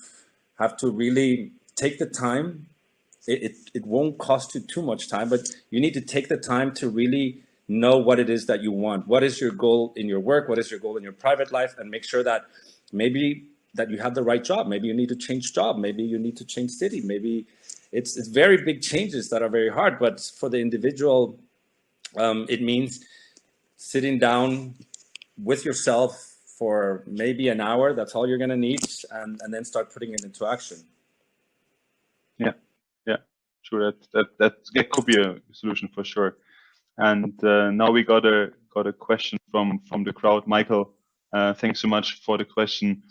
really take the time. It won't cost you too much time, but you need to take the time to really know what it is that you want. What is your goal in your work? What is your goal in your private life? And make sure that maybe that you have the right job. Maybe you need to change job. Maybe you need to change city. Maybe it's very big changes that are very hard. But for the individual, it means sitting down with yourself for maybe an hour. That's all you're going to need, and then start putting it into action. Yeah, sure. That could be a solution for sure. And now we got a question from the crowd. Michael, thanks so much for the question.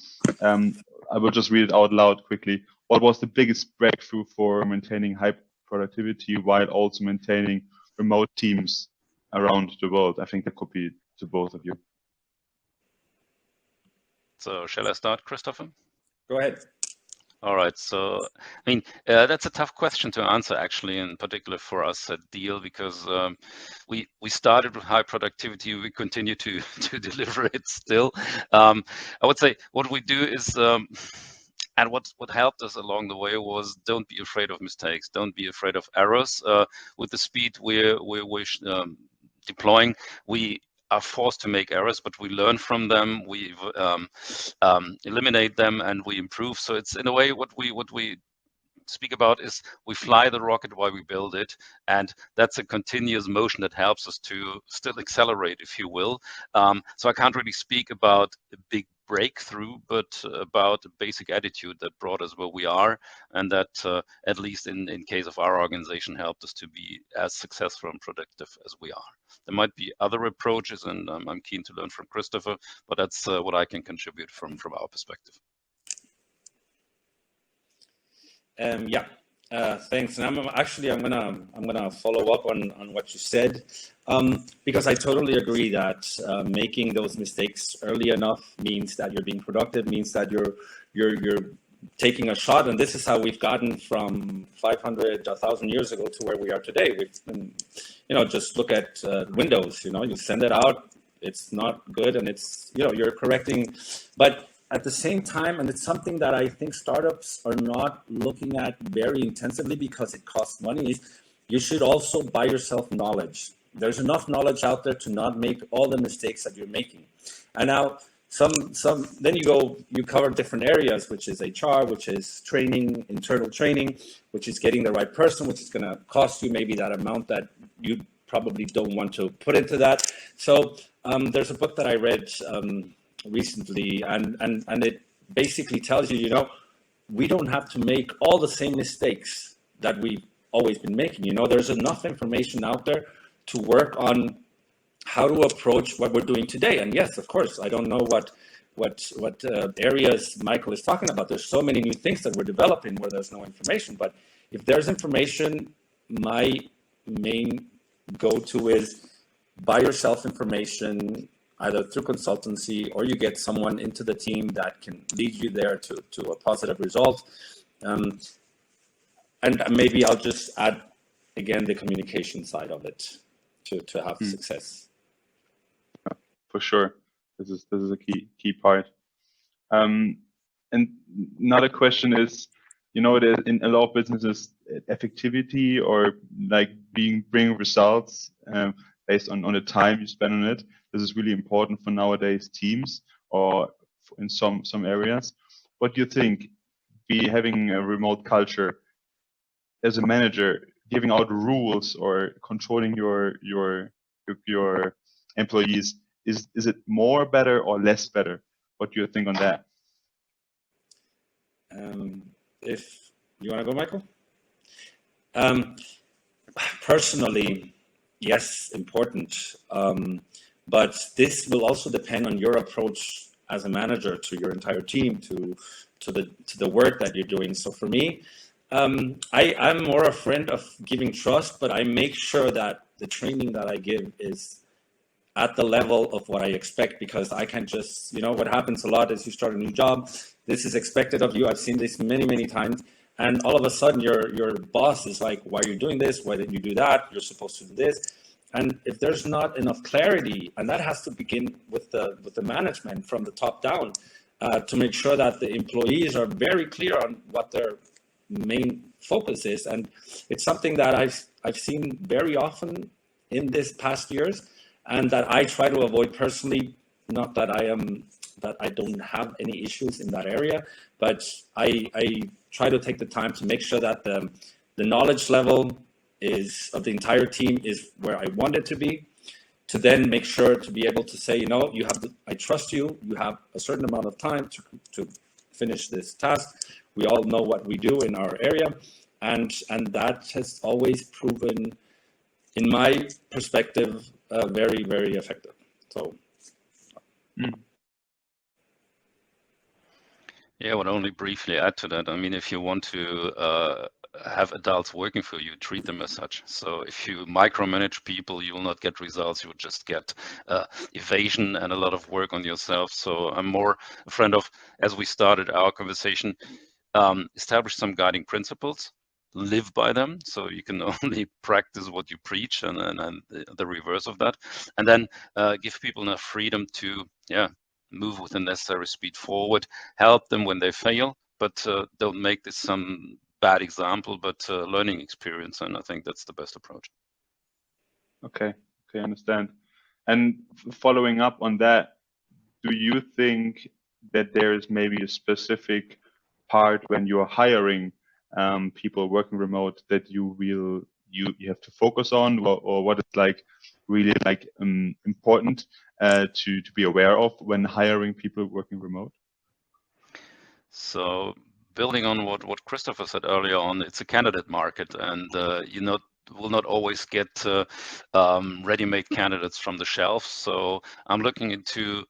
I will just read it out loud quickly. What was the biggest breakthrough for maintaining high productivity while also maintaining remote teams around the world? I think that could be to both of you. So shall I start, Christopher? Go ahead. All right. So, I mean, that's a tough question to answer, actually, in particular for us at Deal, because we started with high productivity. We continue to deliver it still. I would say what we do is, and what helped us along the way was don't be afraid of mistakes. Don't be afraid of errors. With the speed we're deploying, we are forced to make errors, but we learn from them, we eliminate them, and we improve. So it's in a way what we speak about is we fly the rocket while we build it, and that's a continuous motion that helps us to still accelerate, if you will. So I can't really speak about a big breakthrough, but about a basic attitude that brought us where we are, and that at least in case of our organization helped us to be as successful and productive as we are. There might be other approaches, and I'm keen to learn from Christopher, but that's what I can contribute from our perspective. Thanks. And I'm gonna follow up on what you said, because I totally agree that making those mistakes early enough means that you're being productive, means that you're taking a shot. And this is how we've gotten from 500, 1,000 years ago to where we are today. We've been, just look at Windows. You send it out, it's not good, and it's you're correcting, but at the same time, and it's something that I think startups are not looking at very intensively because it costs money, is you should also buy yourself knowledge. There's enough knowledge out there to not make all the mistakes that you're making. And now then you cover different areas, which is HR, which is training, internal training, which is getting the right person, which is going to cost you maybe that amount that you probably don't want to put into that. So there's a book that I read recently, and it basically tells you, we don't have to make all the same mistakes that we've always been making. There's enough information out there to work on how to approach what we're doing today. And yes, of course, I don't know what areas Michael is talking about. There's so many new things that we're developing where there's no information. But if there's information, my main go-to is buy yourself information, either through consultancy, or you get someone into the team that can lead you there to a positive result. And maybe I'll just add, again, the communication side of it to have success. For sure. This is a key part. And another question is, in a lot of businesses, effectivity or like bring results based on the time you spend on it. This is really important for nowadays teams or in some areas. What do you think, having a remote culture as a manager, giving out rules or controlling your employees, is it more better or less better? What do you think on that? If you want to go, Michael? Personally, yes, important. But this will also depend on your approach as a manager to your entire team, to the work that you're doing. So for me, I'm more a friend of giving trust, but I make sure that the training that I give is at the level of what I expect, because I can't just, what happens a lot is you start a new job. This is expected of you. I've seen this many, many times. And all of a sudden your boss is like, why are you doing this? Why didn't you do that? You're supposed to do this. And if there's not enough clarity, and that has to begin with the management from the top down, to make sure that the employees are very clear on what their main focus is. And it's something that I've seen very often in this past years, and that I try to avoid personally. Not that I don't have any issues in that area, but I try to take the time to make sure that the knowledge level of the entire team is where I want it to be, to then make sure to be able to say, I trust you, you have a certain amount of time to finish this task. We all know what we do in our area, and that has always proven, in my perspective, very, very effective. So. Yeah, I would only briefly add to that. I mean, if you want to have adults working for you, treat them as such. So if you micromanage people, you will not get results. You will just get evasion and a lot of work on yourself. So I'm more a friend of, as we started our conversation, establish some guiding principles, live by them. So you can only practice what you preach, and the reverse of that. And then give people enough freedom to, move with the necessary speed forward, help them when they fail, but don't make this some bad example, but learning experience. And I think that's the best approach. Okay, I understand. And following up on that, do you think that there is maybe a specific part when you're hiring people working remote that you have to focus on, or what is really important to be aware of when hiring people working remote? So building on what Christopher said earlier on, it's a candidate market, and you will not always get ready-made candidates from the shelf. So I'm looking into,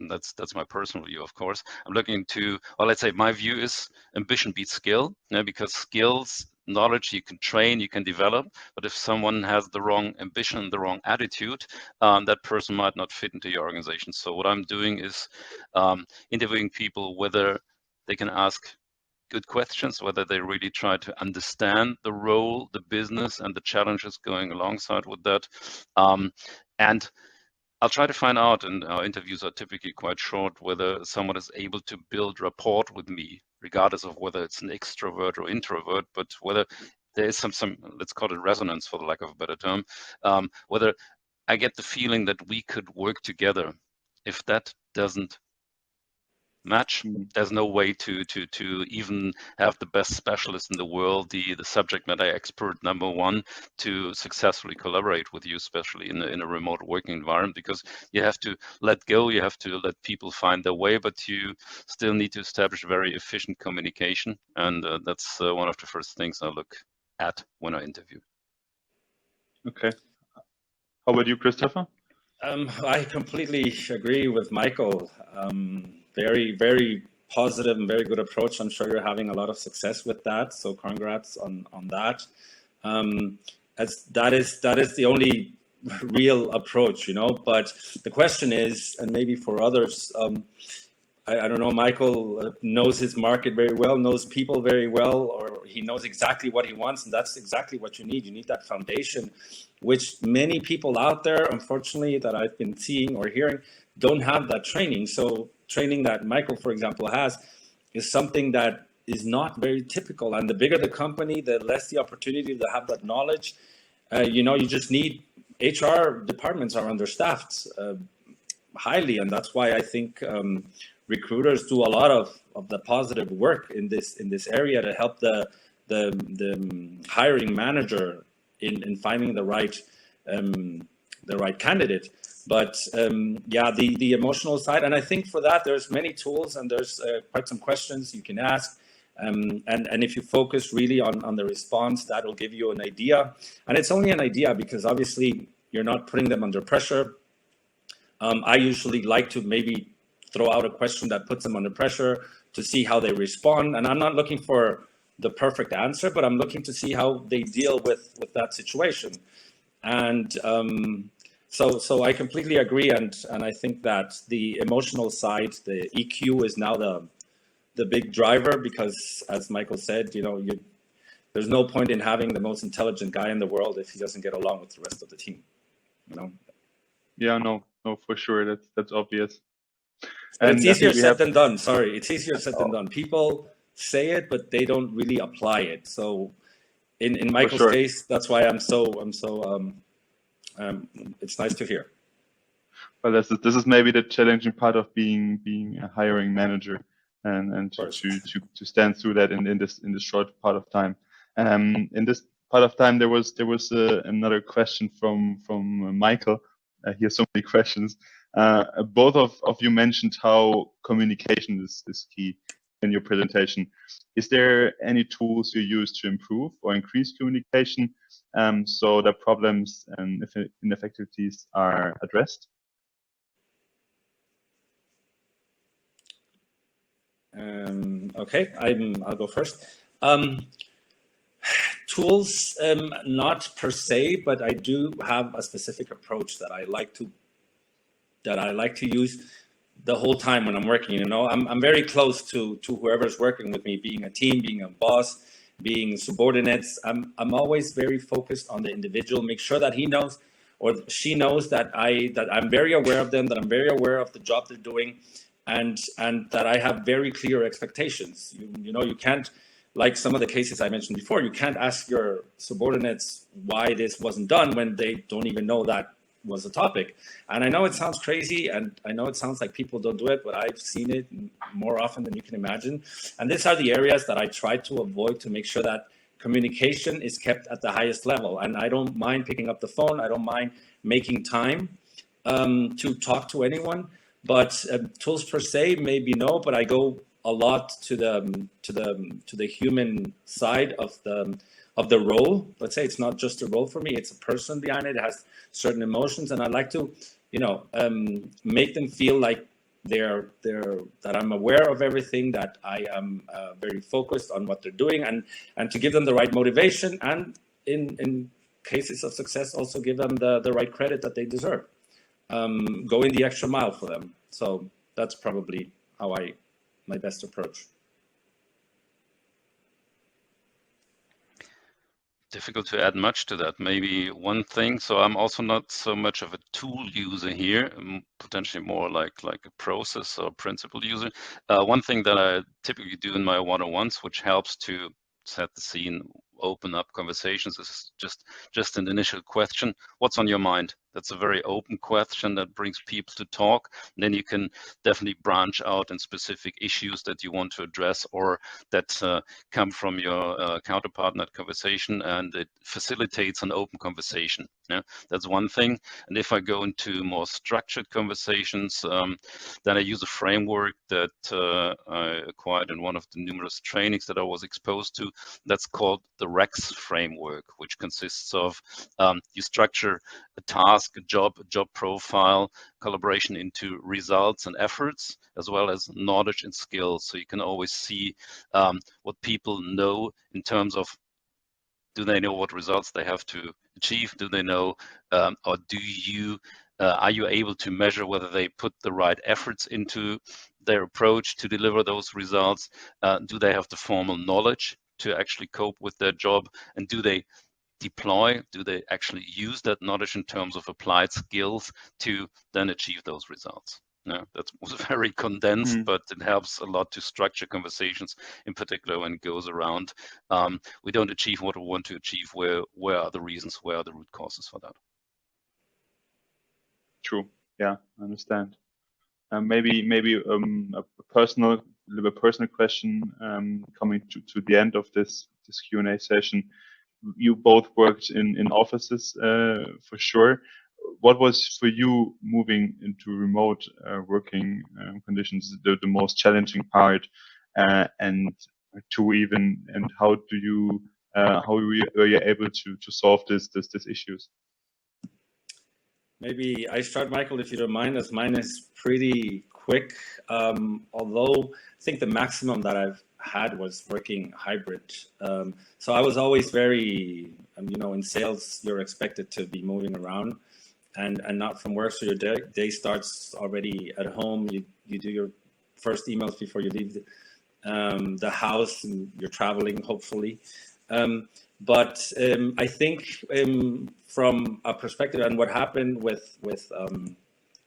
that's my personal view, of course. I'm looking into, or let's say my view is ambition beats skill, because skills, knowledge you can train, you can develop, but if someone has the wrong ambition, the wrong attitude, that person might not fit into your organization. So what I'm doing is interviewing people whether they can ask good questions, whether they really try to understand the role, the business, and the challenges going alongside with that. And I'll try to find out, and our interviews are typically quite short, whether someone is able to build rapport with me, regardless of whether it's an extrovert or introvert, but whether there is some let's call it resonance, for the lack of a better term, whether I get the feeling that we could work together. If that doesn't match, there's no way to even have the best specialist in the world, the subject matter expert #1, to successfully collaborate with you, especially in a remote working environment, because you have to let go, you have to let people find their way, but you still need to establish very efficient communication, and that's one of the first things I look at when I interview. Okay. How about you, Christopher? I completely agree with Michael. Very, very positive and very good approach. I'm sure you're having a lot of success with that. So congrats on that. As that is the only real approach, But the question is, and maybe for others, I don't know, Michael knows his market very well, knows people very well, or he knows exactly what he wants, and that's exactly what you need. You need that foundation, which many people out there, unfortunately, that I've been seeing or hearing, don't have that training. So training that Michael, for example, has is something that is not very typical. And the bigger the company, the less the opportunity to have that knowledge. You just need, HR departments are understaffed highly, and that's why I think recruiters do a lot of the positive work in this area to help the hiring manager in finding the right candidate. But the emotional side, and I think for that there's many tools, and there's quite some questions you can ask. And if you focus really on the response, that will give you an idea. And it's only an idea because obviously you're not putting them under pressure. I usually like to maybe throw out a question that puts them under pressure to see how they respond. And I'm not looking for the perfect answer, but I'm looking to see how they deal with that situation. And so I completely agree. And I think that the emotional side, the EQ, is now the big driver, because as Michael said, there's no point in having the most intelligent guy in the world if he doesn't get along with the rest of the team. Yeah, no, for sure. That's obvious. But it's And I easier think we said have, than done. Sorry, it's easier said than done. People say it, but they don't really apply it. So in for Michael's sure. case, that's why I'm so it's nice to hear. Well, this is maybe the challenging part of being a hiring manager, and to stand through that in this short part of time. In this part of time, there was another question from Michael. He has so many questions. Both of you mentioned how communication is key in your presentation. Is there any tools you use to improve or increase communication, so that problems and ineffectivities are addressed? Okay, I'll go first. Tools, not per se, but I do have a specific approach that I like to use the whole time when I'm working. I'm very close to whoever's working with me, being a team, being a boss, being subordinates. I'm always very focused on the individual, make sure that he knows or she knows that I'm very aware of them, that I'm very aware of the job they're doing, and that I have very clear expectations. You can't, like some of the cases I mentioned before, you can't ask your subordinates why this wasn't done when they don't even know that was a topic. And I know it sounds crazy, and I know it sounds like people don't do it, but I've seen it more often than you can imagine. And these are the areas that I try to avoid to make sure that communication is kept at the highest level. And I don't mind picking up the phone. I don't mind making time to talk to anyone. But tools per se, maybe no. But I go a lot to the human side of the role. Let's say it's not just a role for me; it's a person behind it. It has certain emotions, and I like to, make them feel like that I'm aware of everything, that I am very focused on what they're doing, and to give them the right motivation, and in cases of success, also give them the right credit that they deserve. Going the extra mile for them. So that's probably my best approach. Difficult to add much to that. Maybe one thing. So I'm also not so much of a tool user here, potentially more like a process or principle user. One thing that I typically do in my one-on-ones, which helps to set the scene, open up conversations, is just an initial question. What's on your mind? That's a very open question that brings people to talk. And then you can definitely branch out in specific issues that you want to address or that come from your counterpart in that conversation, and it facilitates an open conversation. Yeah, that's one thing. And if I go into more structured conversations, then I use a framework that I acquired in one of the numerous trainings that I was exposed to. That's called the REX framework, which consists of you structure a task, a job profile, collaboration into results and efforts, as well as knowledge and skills. So you can always see what people know in terms of, do they know what results they have to achieve? Do they know, or do you, are you able to measure whether they put the right efforts into their approach to deliver those results? Do they have the formal knowledge to actually cope with their job? And do they deploy, do they actually use that knowledge in terms of applied skills to then achieve those results? No, that was very condensed, but it helps a lot to structure conversations, in particular when it goes around we don't achieve what we want to achieve, where are the reasons, where are the root causes for that? True. Yeah, I understand. Maybe a personal question coming to the end of this Q&A session. You both worked in offices for sure. What was for you moving into remote working conditions the most challenging part, and how were you able to solve these issues? Maybe I start, Michael, if you don't mind, as mine is pretty quick. Although I think the maximum that I've had was working hybrid. So I was always very, in sales, you're expected to be moving around and not from work. So your day starts already at home. You do your first emails before you leave the house, and you're traveling, hopefully. But I think from a perspective, and what happened with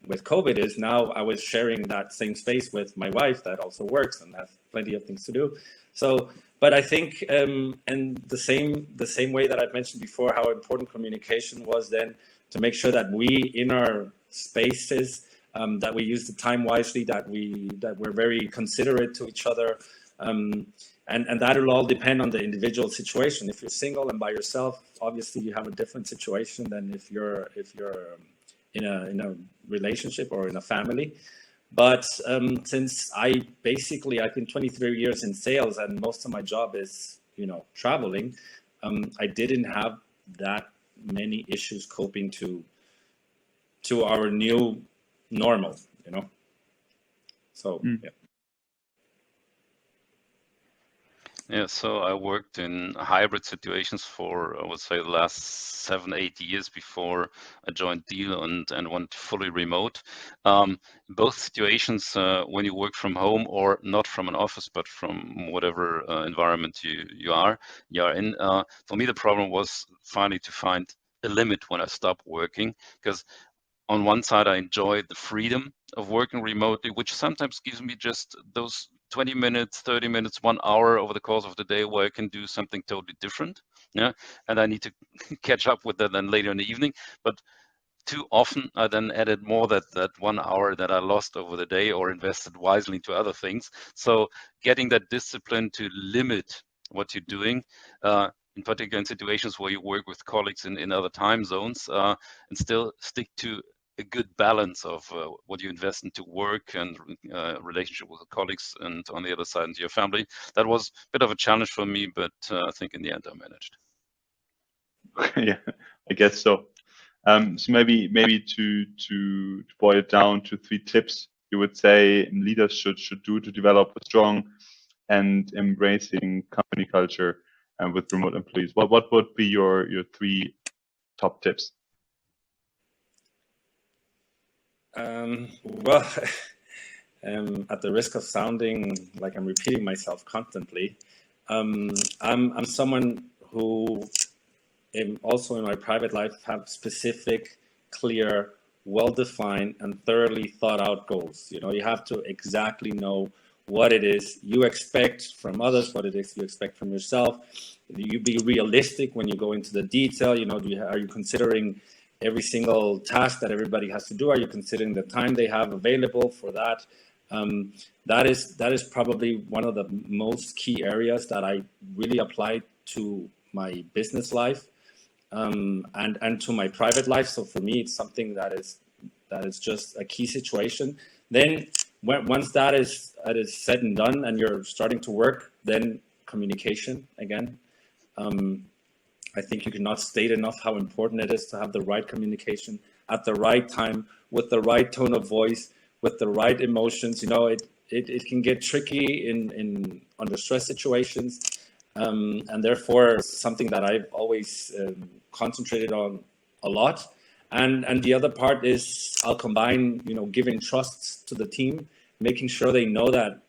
COVID is now I was sharing that same space with my wife that also works and has plenty of things to do. So, but I think, and the same way that I've mentioned before, how important communication was then to make sure that we in our spaces that we use the time wisely, that we're very considerate to each other. And that'll all depend on the individual situation. If you're single and by yourself, obviously you have a different situation than if you're in a relationship or in a family. But since I've been 23 years in sales and most of my job is traveling, I didn't have that many issues coping to our new normal. So yeah. Yeah, so I worked in hybrid situations for, I would say, the last 7-8 years before I joined Deal and went fully remote. Both situations, when you work from home or not from an office, but from whatever environment you are in, for me the problem was finally to find a limit when I stopped working, because on one side, I enjoy the freedom of working remotely, which sometimes gives me just those 20 minutes, 30 minutes, 1 hour over the course of the day where I can do something totally different. Yeah. And I need to catch up with that then later in the evening. But too often I then added more that 1 hour that I lost over the day or invested wisely into other things. So getting that discipline to limit what you're doing, in particular in situations where you work with colleagues in other time zones, and still stick to a good balance of what you invest into work and relationship with colleagues, and on the other side into your family. That was a bit of a challenge for me, but I think in the end I managed. Yeah, I guess so. So maybe to boil it down to 3 tips you would say leaders should do to develop a strong and embracing company culture with remote employees. What would be your 3 top tips? Well, at the risk of sounding like I'm repeating myself constantly, I'm someone who also in my private life have specific, clear, well-defined and thoroughly thought out goals. You have to exactly know what it is you expect from others, what it is you expect from yourself. You be realistic when you go into the detail. Are you considering every single task that everybody has to do? Are you considering the time they have available for that? That is probably one of the most key areas that I really apply to my business life and to my private life. So for me, it's something that is just a key situation. Then once that is said and done, and you're starting to work, then communication again. I think you cannot state enough how important it is to have the right communication at the right time, with the right tone of voice, with the right emotions. It can get tricky in under stress situations, and therefore something that I've always concentrated on a lot. And the other part is I'll combine, giving trust to the team, making sure they know that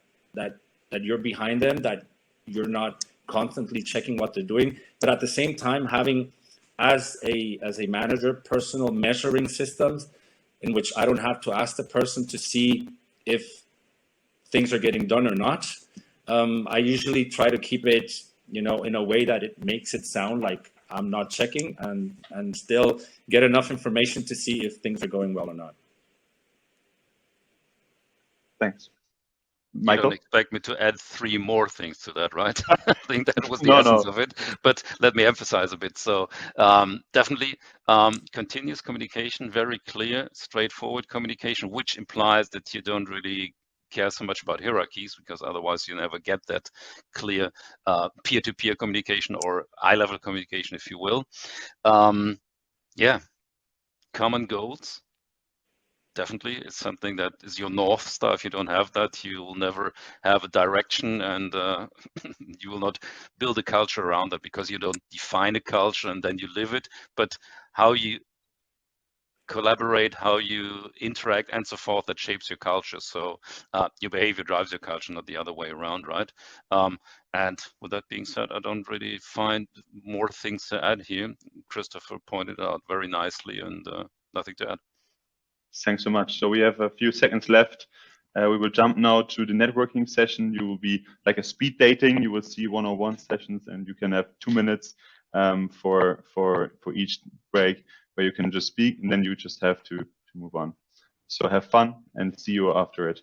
you're behind them, that you're not constantly checking what they're doing, but at the same time having, as a manager, personal measuring systems in which I don't have to ask the person to see if things are getting done or not. I usually try to keep it, in a way that it makes it sound like I'm not checking, and still get enough information to see if things are going well or not. Thanks. You Michael? don't expect me to add 3 more things to that, right? I think that was the essence of it, but let me emphasize a bit. So definitely continuous communication, very clear, straightforward communication, which implies that you don't really care so much about hierarchies, because otherwise you never get that clear peer-to-peer communication or eye-level communication, if you will. Yeah, common goals. Definitely, it's something that is your North Star. If you don't have that, you will never have a direction, and you will not build a culture around that, because you don't define a culture and then you live it, but how you collaborate, how you interact, and so forth, that shapes your culture. So your behavior drives your culture, not the other way around, right? And with that being said, I don't really find more things to add here. Christopher pointed out very nicely, and nothing to add. Thanks so much. So we have a few seconds left. We will jump now to the networking session. You will be like a speed dating. You will see one-on-one sessions, and you can have 2 minutes for each break where you can just speak, and then you just have to move on. So have fun and see you after it.